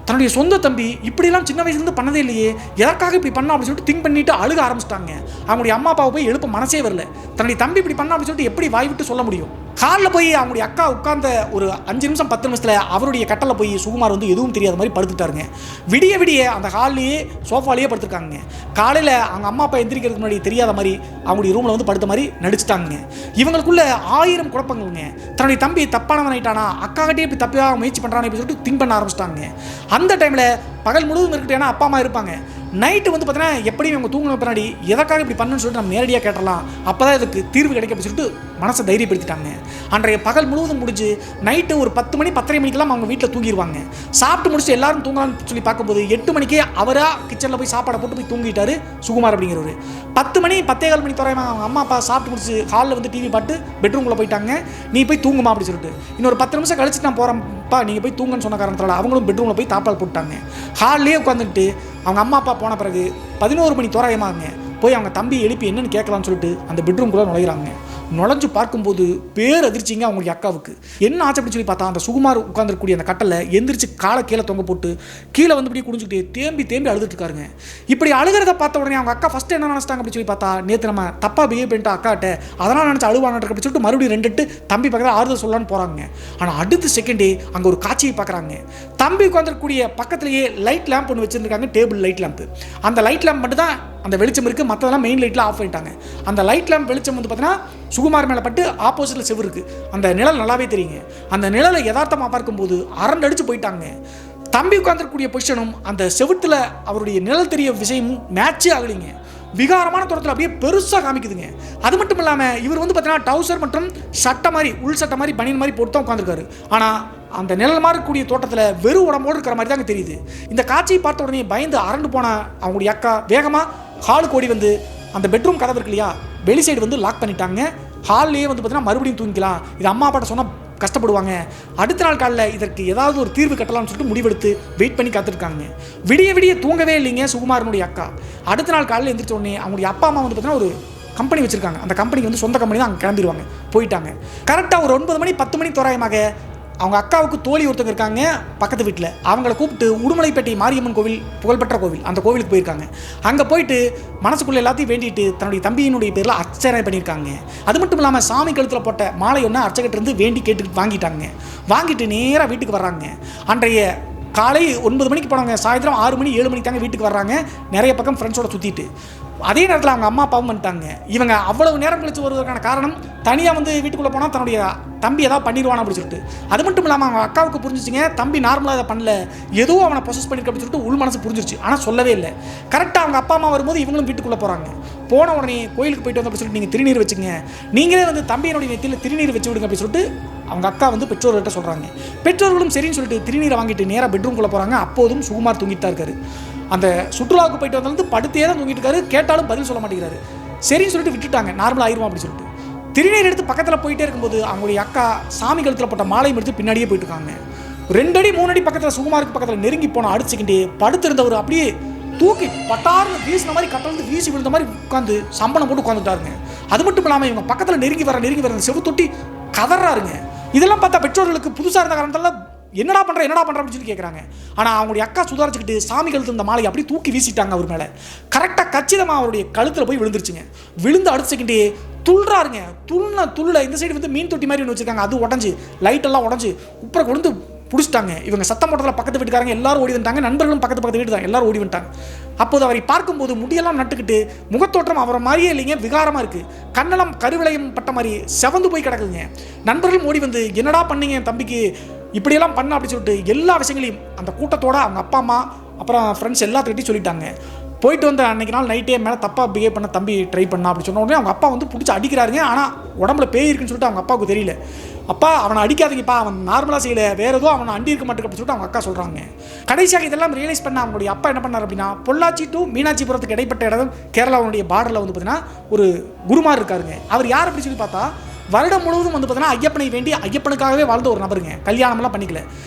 தன்னுடைய சொந்த தம்பி இப்படிலாம் சின்ன வயசுலேருந்து பண்ணதே இல்லையே, எதற்காக இப்படி பண்ணா அப்படின்னு சொல்லிட்டு திங்க் பண்ணிட்டு அழுக ஆரம்பிச்சிட்டாங்க. அவங்களுடைய அம்மா அப்பாவை போய் எழுப்ப மனசே வரல. தன்னுடைய தம்பி இப்படி பண்ணா அப்படின்னு சொல்லிட்டு எப்படி வாய் விட்டு சொல்ல முடியும். ஹாலில் போய் அவங்களுடைய அக்கா உட்கார்ந்த ஒரு 5 நிமிஷம் 10 நிமிஷத்தில் அவருடைய கட்டலில் போய் சுகுமார் வந்து எதுவும் தெரியாத மாதிரி படுத்துட்டாருங்க. விடிய அந்த ஹால்லேயே சோஃபாலேயே படுத்துருக்காங்க. காலையில் அவங்க அம்மா அப்பா எந்திரிக்கிறதுக்கு முன்னாடி தெரியாத மாதிரி அவங்களுடைய ரூமில் வந்து படுத்த மாதிரி நடிச்சிட்டாங்க. இவங்களுக்குள்ள 1000 குழப்பங்கள்ங்க. தன்னுடைய தம்பி தப்பானவன் ஆயிட்டானா, அக்காக்கிட்டே இப்படி தப்பாக முயற்சி பண்ணுறான்னு அப்படின்னு சொல்லிட்டு திங்க் பண்ண ஆரம்பிச்சிட்டாங்க. அந்த டைமில் பகல் முழுவதும் இருக்கட்டும், ஏன்னா அப்பா அம்மா இருப்பாங்க. நைட்டு வந்து பார்த்தீங்கன்னா எப்படி இவங்க தூங்கின பின்னாடி எதற்காக இப்படி பண்ணுன்னு சொல்லிட்டு நம்ம நேரடியாக கேட்டலாம், அப்போ தான் இதுக்கு தீர்வு கிடைக்க அப்படின்னு சொல்லிட்டு மனசை தைரியப்படுத்திட்டாங்க. அன்றைய பகல் முழுவதும் முடிஞ்சு நைட்டு ஒரு 10 மணி 10:30 மணிக்கெல்லாம் அவங்க வீட்டில் தூங்கிடுவாங்க. சாப்பிட்டு முடிச்சுட்டு எல்லாரும் தூங்கலான்னு சொல்லி பார்க்கும்போது 8 மணிக்கே அவராக கிச்சனில் போய் சாப்பாடை போட்டு போய் தூங்கிட்டாரு சுகுமார் அப்படிங்கிறவர். 10 மணி 10:15 மணி தோராயமாக அவங்க அம்மா அப்பா சாப்பிட்டு முடிச்சு ஹாலில் வந்து டிவி பார்த்து பெட்ரூம்குள்ளே போயிட்டாங்க. நீ போய் தூங்குமா அப்படின்னு சொல்லிட்டு. இன்னொரு 10 நிமிஷம் கழிச்சு நான் போகிறேன்ப்பா, நீங்கள் போய் தூங்கன்னு சொன்ன காரணத்தால் அவங்களும் பெட்ரூமில் போய் தாப்பால் போட்டாங்க. ஹால்லேயே உட்காந்துட்டு அவங்க அம்மா அப்பா போன பிறகு 11 மணி தோராயமாகங்க போய் அவங்க தம்பி எழுப்பி என்னன்னு கேட்கலான்னு சொல்லிட்டு அந்த பெட்ரூம்குள்ளே நுழைகிறாங்க. நுழைஞ்சு பார்க்கும்போது பேர் அதிர்ச்சிங்க அவங்களுடைய அக்காவுக்கு. என்ன ஆச்சு அப்படின்னு சொல்லி பார்த்தா, அந்த சுகுமார் உட்காந்துருக்கூடிய அந்த கட்டலில் எந்திரிச்சு காலை கீழே தொங்க போட்டு கீழே வந்து இப்படி குடிஞ்சுக்கிட்டு தேம்பி அழுதுட்டு இருக்காருங்க. இப்படி அழுகிறத பார்த்த உடனே அவங்க அக்கா ஃபஸ்ட்டு என்ன நினச்சிட்டாங்க அப்படின்னு சொல்லி பார்த்தா, நேற்று நம்ம தப்பாக பிஹேவ் பண்ணிட்டா அக்காட்ட, அதனால் நினச்சி அழுவானு அப்படின்னு சொல்லிட்டு மறுபடியும் 2 தம்பி பக்கத்தில் ஆறுதல் சொல்லலான்னு போகிறாங்க. ஆனால் அடுத்த செகண்டே அங்கே ஒரு காட்சியை பார்க்குறாங்க. தம்பி உட்காந்துருக்கூடிய பக்கத்துலேயே லைட் லேம்ப் ஒன்று வச்சுருக்காங்க, டேபிள் லைட் லேம்ப். அந்த லைட் லேம்ப் மட்டும் தான் அந்த வெளிச்சம் இருக்குது, மற்றதெல்லாம் மெயின் லைட்டில் ஆஃப் பண்ணிட்டாங்க. அந்த லைட் லேம்ப் வெளிச்சம் வந்து பார்த்தீங்கன்னா சுகுமார் மேலே பட்டு ஆப்போசிட்டில் செவு இருக்குது. அந்த நிழல் நல்லாவே தெரியுங்க. அந்த நிழலை யதார்த்தமாக பார்க்கும்போது அரண்டடிச்சு போயிட்டாங்க. தம்பி உட்காந்துருக்கூடிய பொசிஷனும் அந்த செவுத்தில் அவருடைய நிழல் தெரிய விஷயமும் மேட்சே ஆகலைங்க. விகாரமான தோட்டத்தில் அப்படியே பெருசாக காமிக்குதுங்க. அது மட்டும் இல்லாமல் இவர் வந்து பார்த்தீங்கன்னா டவுசர் மற்றும் சட்டை மாதிரி உள் சட்டை மாதிரி பனியன் மாதிரி போட்டு தான் உட்காந்துருக்காரு. ஆனால் அந்த நிழல் மாறக்கூடிய தோட்டத்தில் வெறும் உடம்போடு இருக்கிற மாதிரி தாங்க தெரியுது. இந்த காட்சியை பார்த்த உடனே பயந்து அரண்டு போன அவங்களுடைய அக்கா வேகமாக ஹாலுக்கு ஓடி வந்து அந்த பெட்ரூம் கதவு இருக்கு இல்லையா, வெளி சைடு வந்து லாக் பண்ணிட்டாங்க. ஹால்லேயே வந்து பார்த்தீங்கன்னா மறுபடியும் தூங்கிக்கலாம், இது அம்மா அப்பாட்ட சொன்னால் கஷ்டப்படுவாங்க, அடுத்த நாள் காலையில் இதற்கு ஏதாவது ஒரு தீர்வு கட்டலாம்னு சொல்லிட்டு முடிவெடுத்து வெயிட் பண்ணி காத்திருக்காங்க. விடிய தூங்கவே இல்லைங்க சுகுமாரனுடைய அக்கா. அடுத்த நாள் காலையில் எந்திரிச்ச உடனே அவங்களுடைய அப்பா அம்மா வந்து பார்த்தீங்கன்னா ஒரு கம்பெனி வச்சுருக்காங்க. அந்த கம்பெனிக்கு வந்து சொந்த கம்பெனி தான், அங்கே கிளம்பிடுவாங்க. போயிட்டாங்க. கரெக்டாக ஒரு 9 மணி 10 மணி தோராயமாக அவங்க அக்காவுக்கு தோழி ஒருத்தங்க இருக்காங்க பக்கத்து வீட்டில், அவங்கள கூப்பிட்டு உடுமலைப்பேட்டை மாரியம்மன் கோவில், புகழ்பெற்ற கோவில், அந்த கோவிலுக்கு போயிருக்காங்க. அங்கே போயிட்டு மனசுக்குள்ளே எல்லாத்தையும் வேண்டிட்டு தன்னுடைய தம்பியினுடைய பேரில் அர்ச்சனை பண்ணியிருக்காங்க. அது மட்டும் இல்லாமல் சாமி கழுத்தில் போட்ட மாலை ஒன்று அர்ச்சகிட்ட இருந்து வேண்டி கேட்டு வாங்கிட்டாங்க. வாங்கிட்டு நேராக வீட்டுக்கு வர்றாங்க. அன்றைய காலை 9 மணிக்கு போனவங்க சாயந்தரம் 6 மணி 7 மணிக்கு தாங்க வீட்டுக்கு வர்றாங்க, நிறைய பக்கம் ஃப்ரெண்ட்ஸோட சுற்றிட்டு. அதே நேரத்தில் அவங்க அம்மா அப்பாவும் வந்துட்டாங்க. இவங்க அவ்வளவு நேரம் கழிச்சு வருவதற்கான காரணம் தனியாக வந்து வீட்டுக்குள்ளே போனால் தன்னுடைய தம்பி ஏதாவது பண்ணிடுவானா அப்படின்னு சொல்லிட்டு. அது மட்டும் இல்லாமல் அவங்க அக்காவுக்கு புரிஞ்சிச்சிங்க, தம்பி நார்மலாக அதை பண்ணல, ஏதோ அவனை ப்ரொசஸ் பண்ணியிருக்க அப்படின்னு சொல்லிட்டு உள் மனசு புரிஞ்சிருச்சு. ஆனால் சொல்லவே இல்லை. கரெக்டாக அவங்க அப்பா அம்மா வரும்போது இவங்களும் வீட்டுக்குள்ளே போகிறாங்க. போன உடனே கோயிலுக்கு போயிட்டு வந்து அப்படி சொல்லிட்டு நீங்கள் திருநீர் வச்சுங்க, நீங்களே வந்து தம்பியினுடைய நெத்தியில் திருநீர் வச்சு விடுங்க அப்படின்னு சொல்லிட்டு அவங்க அக்கா வந்து பெற்றோர்கிட்ட சொல்கிறாங்க. பெற்றோர்களும் சரின்னு சொல்லிட்டு திருநீரை வாங்கிட்டு நேராக பெட்ரூம்குள்ளே போகிறாங்க. அப்போதும் சுகுமார் தூங்கிட்டு தான் இருக்காரு. அந்த சுற்றுலாவுக்கு போயிட்டு வந்தாலும் படுத்தே தான் தூங்கிட்டு இருக்காரு. கேட்டாலும் பதில் சொல்ல மாட்டேங்கிறாரு. சரின்னு சொல்லிட்டு விட்டுட்டாங்க, நார்மலாக ஆயிடுவோம் அப்படின்னு சொல்லிட்டு. திருநீர் எடுத்து பக்கத்தில் போயிட்டே இருக்கும்போது அவங்களுடைய அக்கா சாமி கழுத்தில் போட்ட மாலையும் எடுத்து பின்னாடியே போயிட்டு இருக்காங்க. 2 அடி 3 அடி பக்கத்தில் சுகுமாருக்கு பக்கத்தில் நெருங்கி போன அடிச்சுக்கிட்டே படுத்திருந்தவர் அப்படியே தூக்கி பட்டார்னு வீசின மாதிரி கட்டந்து வீசி விழுந்த மாதிரி உட்காந்து சம்பளம் போட்டு உட்காந்துட்டாருங்க. அது மட்டும் இல்லாமல் இவங்க பக்கத்தில் நெருங்கி வர செவுத்தொட்டி கதறாருங்க. இதெல்லாம் பார்த்தா பெற்றோர்களுக்கு புதுசாக இருந்த காரணத்தால் என்னடா பண்ணுற அப்படின்னு சொல்லி கேட்குறாங்க. ஆனால் அவங்களுடைய அக்கா சுதாரிச்சுக்கிட்டு சாமி கழுத்து இந்த மாலையை அப்படியே தூக்கி வீசிட்டாங்க அவர் மேலே. கரெக்டாக கச்சிதமாக அவருடைய கழுத்தில் போய் விழுந்துருச்சுங்க. விழுந்து அடிச்சுக்கிட்டே துள்ளுறாருங்க. துள்ள இந்த சைடு வந்து மீன் தொட்டி மாதிரி ஒன்று வச்சுருக்காங்க, அது உடஞ்சி லைட்டெல்லாம் உடஞ்சி உப்புற கொண்டு பிடிச்சிட்டாங்க. இவங்க சத்தம் போட்டதில் பக்கத்து வீட்டுக்காரங்க எல்லாரும் ஓடி வந்துட்டாங்க. நண்பர்களும் பக்கத்து வீட்டு தான் எல்லாரும் ஓடி வந்துட்டாங்க. அப்போது அவரை பார்க்கும்போது முடியெல்லாம் நட்டுக்கிட்டு முகத்தோற்றம் அவரை மாதிரியே இல்லைங்க, விகாரமாக இருக்குது. கண்ணெல்லாம் கருவிளையம் பட்ட மாதிரி செவந்து போய் கிடக்குதுங்க. நண்பர்களும் ஓடி வந்து என்னடா பண்ணீங்க தம்பிக்கு இப்படியெல்லாம் பண்ண அப்படின்னு சொல்லிட்டு எல்லா விஷயங்களையும் அந்த கூட்டத்தோட அவங்க அப்பா அம்மா அப்புறம் ஃப்ரெண்ட்ஸ் எல்லாத்துக்கிட்டையும் சொல்லிட்டாங்க. போயிட்டு வந்து அன்றைக்கி நாள் நைட்டே மேலே தப்பாக பிஹேவ் பண்ண தம்பி ட்ரை பண்ணா அப்படி சொன்ன உடனே அவங்க அப்பா வந்து பிடிச்சி அடிக்கிறாருங்க. ஆனால் உடம்புல பேய் இருக்குன்னு சொல்லிட்டு அவங்க அப்பாவுக்கு தெரியல. அப்பா அவனை அடிக்காதீங்கப்பா, அவன் நார்மலாக செய்யலை, வேறு ஏதோ அவனை அண்டி இருக்க மாட்டேங்க அப்படின்னு சொல்லிட்டு அவங்க அக்கா சொல்கிறாங்க. கடைசியாக இதெல்லாம் ரியலைஸ் பண்ண அவங்களுடைய அப்பா என்ன பண்ணார் அப்படின்னா, பொள்ளாச்சி டு மீனாட்சிபுரத்துக்கு இடைப்பட்ட இடம் கேரளாவுடைய பார்டரில் வந்து பார்த்தீங்கன்னா ஒரு குருமார் இருக்காருங்க. அவர் யார் அப்படின்னு சொல்லி பார்த்தா வருடம் முழுவதும் வந்து பார்த்தீங்கன்னா ஐயப்பனை வேண்டி ஐயப்பனுக்காகவே வாழ்ந்த ஒரு நபருங்க. கல்யாணம்லாம் பண்ணிக்கல,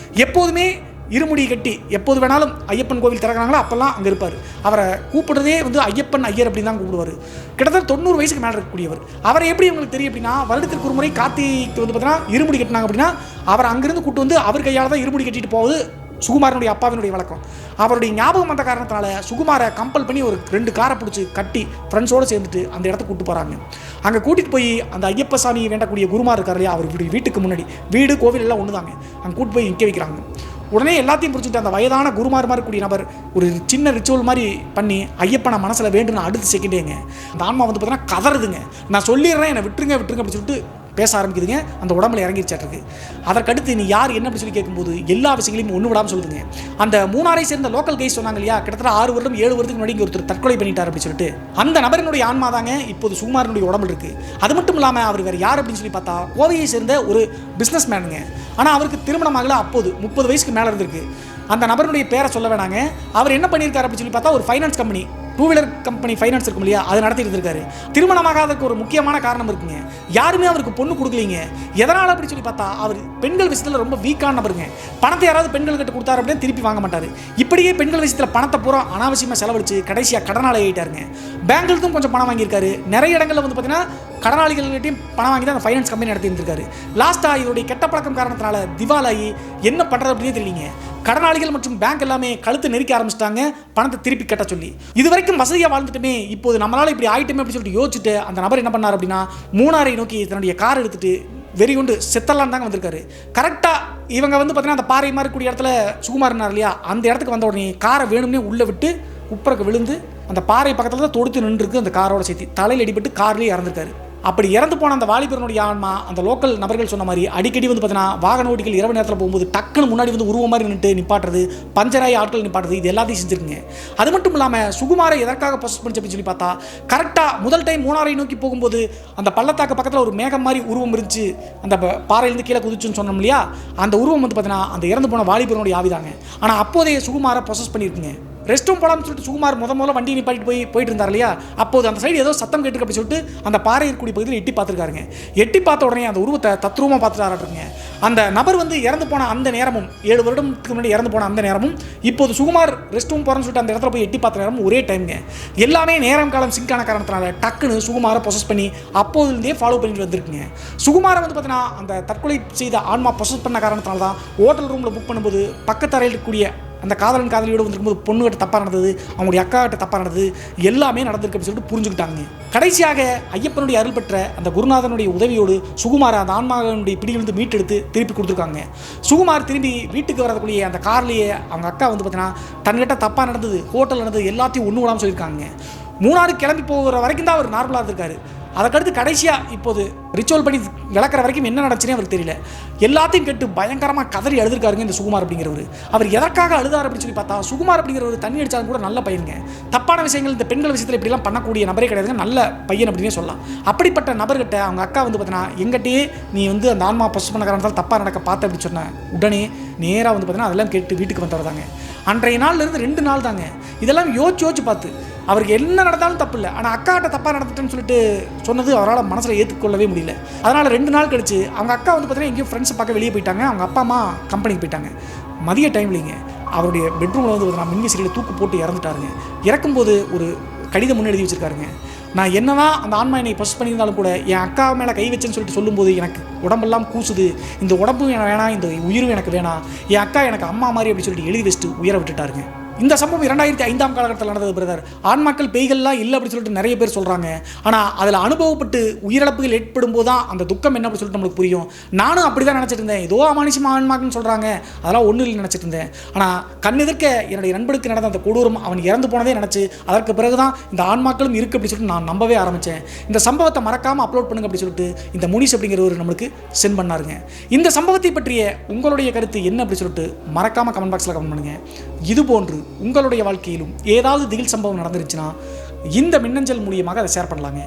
எப்போதுமே இருமுடி கட்டி எப்போது வேணாலும் ஐயப்பன் கோவில் திறக்கிறாங்களோ அப்போல்லாம் அங்கே இருப்பார். அவரை கூப்பிடுறதே வந்து ஐயப்பன் ஐயர் அப்படின்னு தான் கூப்பிடுவார். கிட்டத்தட்ட 90 வயசுக்கு மேலே இருக்கக்கூடியவர். அவரை எப்படி உங்களுக்கு தெரியும் அப்படின்னா, வருடத்திற்கு ஒரு முறை கார்த்திகைக்கு வந்து பார்த்தீங்கன்னா இருமுடி கட்டினாங்க அப்படின்னா அவர் அங்கேருந்து கூப்பிட்டு வந்து அவர் கையால் தான் இருமுடி கட்டிட்டு போகுது சுகுமாரனுடைய அப்பாவினுடைய வழக்கம். அவருடைய ஞாபகம் வந்த காரணத்தினால சுகுமாரை கம்பல் பண்ணி ஒரு 2 காரை பிடிச்சி கட்டி ஃப்ரெண்ட்ஸோடு சேர்ந்துட்டு அந்த இடத்துக்கு கூப்பிட்டு போகிறாங்க. அங்கே கூட்டிகிட்டு போய் அந்த ஐயப்ப சாமியை வேண்டக்கூடிய குருமார் இருக்கார் இல்லையா, அவர் வீட்டுக்கு முன்னாடி வீடு கோவில் எல்லாம் ஒன்று தாங்க, அங்கே கூப்பிட்டு போய் நிற்க வைக்கிறாங்க. உடனே எல்லாத்தையும் பிடிச்சிட்டு அந்த வயதான குருமார் மாதிரி கூடிய நபர் ஒரு சின்ன ரிச்சுவல் மாதிரி பண்ணி ஐயப்பனை மனசில் வேண்டுன்னு அடுத்த செகண்டேங்க அந்த ஆன்மா வந்து பார்த்தீங்கன்னா கதறுதுங்க. நான் சொல்லிடுறேன், என்னை விட்டுருங்க அப்படின்னு சொல்லிட்டு பேச ஆரம்பிக்குதுங்க. அந்த உடம்புல இறங்கிடுச்சாட்டிருக்கு. அதற்கடுத்து நீ யார் என்ன அப்படி சொல்லி கேட்கும்போது எல்லா விஷயங்களையும் ஒன்று விடாமல் சொல்லுதுங்க. அந்த மூணாரை சேர்ந்த லோக்கல் கைஸ் சொன்னாங்க இல்லையா, கிட்டத்தட்ட 6 வருடம் 7 வருடத்துக்கு முன்னாடி ஒருத்தர் தற்கொலை பண்ணிட்டார் அப்படின்னு சொல்லிட்டு அந்த நபரினுடைய ஆன்மா தாங்க இப்போது சுகுமாரனுடைய உடம்புல இருக்குது. அது மட்டும் இல்லாமல் அவர் வேறு யார் அப்படின்னு சொல்லி பார்த்தா கோவையை சேர்ந்த ஒரு பிஸ்னஸ் மேனுங்க. ஆனால் அவருக்கு திருமணமாகல, அப்போது 30 வயசுக்கு மேலே இருந்திருக்கு. அந்த நபருடைய பேரை சொல்ல வேணாங்க. அவர் என்ன பண்ணியிருக்காரு அப்படின்னு சொல்லி பார்த்தா ஒரு finance company, 2 wheeler company finance இருக்கும் இல்லையா, அதை நடத்திட்டு இருக்காரு. திருமணமாகாததுக்கு ஒரு முக்கியமான காரணம் இருக்குங்க, யாருமே அவருக்கு பொண்ணு கொடுக்கலீங்க. எதனால் அப்படி சொல்லி பார்த்தா அவர் பெண்கள் விஷயத்தில் ரொம்ப வீக்கான நபருங்க. பணத்தை யாராவது பெண்கள் கிட்ட கொடுத்தாரு அப்படின்னா திருப்பி வாங்க மாட்டார். இப்படியே பெண்கள் விஷயத்தில் பணத்தை பூரா அனாவசியமாக செலவழிச்சு கடைசியாக கடனாளி ஆகிட்டாருங்க. பேங்க்லேருந்தும் கொஞ்சம் பணம் வாங்கியிருக்காரு. நிறைய இடங்களில் வந்து பார்த்தீங்கன்னா கடனாளிகள்கிட்டையும் பணம் வாங்கி தான் அந்த ஃபைனான்ஸ் கம்பெனி நடத்திட்டு இருக்காரு. லாஸ்ட்டாக இதோடைய கெட்ட பழக்கம் காரணத்தினால திவாலாகி என்ன பண்ணுறது அப்படின்னே தெரியலீங்க. கடனாளிகள் மற்றும் பேங்க் எல்லாமே கழுத்து நெருக்க ஆரம்பிச்சிட்டாங்க பணத்தை திருப்பி கட்ட சொல்லி. இது வரைக்கும் வசதியாக வாழ்ந்துட்டுமே இப்போது நம்மளால இப்படி ஆயிட்டுமே அப்படின்னு சொல்லிட்டு யோசிச்சுட்டு அந்த நபர் என்ன பண்ணார் அப்படின்னா மூணாரை நோக்கி தன்னுடைய கார் எடுத்துட்டு வெறி கொண்டு செத்தலான்னு தாங்க வந்திருக்காரு. கரெக்டாக இவங்க வந்து பார்த்தீங்கன்னா அந்த பாறை மாதிரி கூடிய இடத்துல சுகுமாரனார் இல்லையா, அந்த இடத்துக்கு வந்த உடனே காரை வேணும்னே உள்ளே விட்டு குப்பருக்கு விழுந்து அந்த பாறை பக்கத்தில் தான் தொடுத்து நின்றுருக்கு. அந்த காரோட சேர்த்து தலையில் அடிபட்டு கார்லேயே இறந்துருக்காரு. அப்படி இறந்து போன அந்த வாலிபரனுடைய ஆன்மா அந்த லோக்கல் நபர்கள் சொன்ன மாதிரி அடிக்கடி வந்து பார்த்தீங்கன்னா வாகன ஓட்டிகள் இரவு நேரத்தில் போகும்போது டக்குன்னு முன்னாடி வந்து உருவம் மாதிரி நின்று நிப்பாட்டுறது, பஞ்சராய் ஆட்கள் நிப்பாட்டுறது, இது எல்லாத்தையும் செஞ்சுருக்குங்க. அது மட்டும் இல்லாமல் சுகுமாரை எதற்காக ப்ரொசஸ் பண்ணி சொல்லி பார்த்தா கரெக்டாக முதல் டைம் மூணாரை நோக்கி போகும்போது அந்த பள்ளத்தாக்கு பக்கத்தில் ஒரு மேகம் மாதிரி உருவம் இருந்துச்சு, அந்த பாறையிலேருந்து கீழே குதிச்சுன்னு சொன்னோம் இல்லையா, அந்த உருவம் வந்து பார்த்தீங்கன்னா அந்த இறந்து போன வாலிபரனுடைய ஆவிதாங்க. ஆனால் அப்போதைய சுகுமாரை ப்ரொசஸ் பண்ணியிருக்குங்க. ரெஸ்ட் ரூம் போகலாம்னு சொல்லிட்டு சுகுமார் முதல்ல வண்டி நிப்பாட்டிட்டு போயிட்டு இருந்தார் இல்லையா, அப்போது அந்த சைடு ஏதோ சத்தம் கேட்டுருக்கு அப்படின்னு சொல்லிட்டு அந்த பாறை இருக்கக்கூடிய பகுதியில் எட்டி பார்த்துருக்காருங்க. எட்டி பார்த்த உடனே அந்த உருவத்தை தத்ரூபமாக பார்த்துட்டாருங்க. அந்த நபர் வந்து இறந்து போன அந்த நேரமும் 7 வருடத்துக்கு முன்னாடி இறந்து போன அந்த நேரமும் இப்போது சுகுமார் ரெஸ்ட் ரூம் போகிறேன்னு சொல்லிட்டு அந்த இடத்துல போய் எட்டி பார்த்த நேரமும் ஒரே டைம்ங்க. எல்லாமே நேரம் காலம் சிங்கான காரணத்தினால டக்குன்னு சுகுமாரை ப்ரொசஸ் பண்ணி அப்போதுலேருந்தே ஃபாலோ பண்ணிட்டு வந்துருக்குங்க. சுகுமாரை வந்து பார்த்தீங்கன்னா அந்த தற்கொலை செய்த ஆன்மா ப்ரொசஸ் பண்ண காரணத்தினால தான் ஹோட்டல் ரூமில் புக் பண்ணும்போது பக்கத்தரையில் இருக்கக்கூடிய அந்த காதலன் காதலியோடு வந்திருக்கும்போது பொண்ணுகிட்ட தப்பாக நடந்தது, அவங்களுடைய அக்கா கிட்ட தப்பாக நடந்தது, எல்லாமே நடந்திருக்கு அப்படின்னு சொல்லிட்டு புரிஞ்சுக்கிட்டாங்க. கடைசியாக ஐயப்பனுடைய அருள் பெற்ற அந்த குருநாதனுடைய உதவியோடு சுகுமாரை அந்த ஆன்மாவினுடைய பிடியிலிருந்து மீட்டெடுத்து திருப்பி கொடுத்துருக்காங்க. சுகுமார் திரும்பி வீட்டுக்கு வரக்கூடிய அந்த கார்லேயே அவங்க அக்கா வந்து பார்த்தீங்கன்னா தன்கிட்ட தப்பாக நடந்தது, ஹோட்டல் நடந்தது எல்லாத்தையும் ஒன்று விடாமல் சொல்லியிருக்காங்க. மூணாறு கிளம்பி போகிற வரைக்கும் தான் அவர் நார்மலாக இருந்திருக்காரு. அதுக்கடுத்து கடைசியாக இப்போது ரிச்சுவல் பண்ணி விளக்குற வரைக்கும் என்ன நடந்துச்சுன்னே அவருக்கு தெரியல. எல்லாத்தையும் கேட்டு பயங்கரமாக கதறி அழுதுருக்காருங்க இந்த சுகுமார் அப்படிங்கிறவர். அவர் எதற்காக அழுதார் அப்படின்னு சொல்லி பார்த்தா, சுகுமார் அப்படிங்கிறவர் தண்ணி அடித்தாலும் கூட நல்ல பையனுங்க, தப்பான விஷயங்கள் இந்த பெண்கள் விஷயத்தில் இப்படிலாம் பண்ணக்கூடிய நபரே கிடையாதுங்க, நல்ல பையன் அப்படின்னே சொல்லலாம். அப்படிப்பட்ட நபர்கிட்ட அவங்க அக்கா வந்து பார்த்தீங்கன்னா எங்கிட்டே நீ வந்து அந்த ஆன்மா பசு பண்ண காரணத்தால் தப்பாக நடக்க பார்த்த அப்படின்னு சொன்னேன். உடனே நேராக வந்து பார்த்தீங்கன்னா அதெல்லாம் கேட்டு வீட்டுக்கு வந்தவர்தாங்க. அன்றைய நாள்லேருந்து 2 நாள் தாங்க இதெல்லாம் யோசிச்சு பார்த்து அவருக்கு என்ன நடந்தாலும் தப்பு இல்லை, ஆனால் அக்காட்ட தப்பாக நடந்துட்டேன்னு சொல்லிட்டு சொன்னது அவரால் மனசில் ஏற்றுக்கொள்ளவே முடியல. அதனால் 2 நாள் கழிச்சு அவங்க அக்கா வந்து பார்த்தீங்கன்னா எங்கேயும் ஃப்ரெண்ட்ஸை பார்க்க வெளியே போயிட்டாங்க. அவங்க அப்பா அம்மா கம்பெனிக்கு போயிட்டாங்க. மதிய டைம்லிங்க அவருடைய பெட்ரூமில் வந்து பார்த்தீங்கன்னா மின்விசிறியில் தூக்கு போட்டு இறந்துட்டாருங்க. இறக்கும்போது ஒரு கடிதம் முன்னெழுதி வச்சுருக்காருங்க. நான் என்னதான் அந்த ஆன்மா என்னை பஸ் பண்ணியிருந்தாலும் கூட என் அக்கா மேலே கை வச்சேன்னு சொல்லிட்டு சொல்லும்போது எனக்கு உடம்பெல்லாம் கூசுது, இந்த உடம்பும் எனக்கு வேணாம், இந்த உயிரும் எனக்கு வேணாம், என் அக்கா எனக்கு அம்மா மாதிரி அப்படின்னு சொல்லிட்டு எழுதி வச்சுட்டு உயிரை விட்டுட்டாருங்க. இந்த சம்பவம் 2005ஆம் காலகட்டத்தில் நடந்தது பிரதர். ஆன்மாக்கள் பேய்கள்லாம் இல்லை அப்படின்னு சொல்லிட்டு நிறைய பேர் சொல்கிறாங்க. ஆனால் அதில் அனுபவப்பட்டு உயிரிழப்புகள் ஏற்படும் போது தான் அந்த துக்கம் என்ன அப்படின்னு சொல்லிட்டு நம்மளுக்கு புரியும். நானும் அப்படி தான் நினச்சிட்டு இருந்தேன். ஏதோ அமானுஷமாக ஆன்மாக்குன்னு சொல்கிறாங்க, அதெல்லாம் ஒன்றும் இல்லை நினச்சிட்டு இருந்தேன். ஆனால் கண்ணெதிர்க்க என்னுடைய நண்பனுக்கு நடந்த அந்த கொடூரம் அவன் இறந்து போனதே நினச்சி அதற்கு பிறகு தான் இந்த ஆன்மாக்களும் இருக்குது அப்படின்னு சொல்லிட்டு நான் நம்பவே ஆரம்பித்தேன். இந்த சம்பவத்தை மறக்காமல் அப்லோட் பண்ணுங்க அப்படின்னு சொல்லிட்டு இந்த முனிஷ் அப்படிங்கிறவர் நம்மளுக்கு சென்ட் பண்ணாருங்க. இந்த சம்பவத்தை பற்றிய உங்களுடைய கருத்து என்ன அப்படின்னு சொல்லிட்டு மறக்காமல் கமெண்ட் பாக்ஸில் கமெண்ட் பண்ணுங்கள். இதுபோன்று உங்களுடைய வாழ்க்கையிலும் ஏதாவது திகில் சம்பவம் நடந்துருச்சுன்னா இந்த மின்னஞ்சல் மூலியமாக அதை ஷேர் பண்ணலாங்க.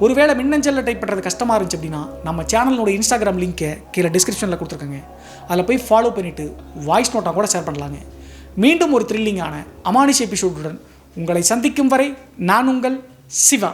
ஒருவேளை மின்னஞ்சலில் டைப் பண்ணுறது கஷ்டமாக இருந்துச்சு அப்படின்னா நம்ம சேனலோட இன்ஸ்டாகிராம் லிங்க்கை கீழே டிஸ்கிரிப்ஷனில் கொடுத்துருக்கேங்க. அதில் போய் ஃபாலோ பண்ணிவிட்டு வாய்ஸ் நோட்டாக கூட ஷேர் பண்ணலாங்க. மீண்டும் ஒரு த்ரில்லிங்கான அமானுஷ எபிசோடுடன் உங்களை சந்திக்கும் வரை நான் உங்கள் சிவா.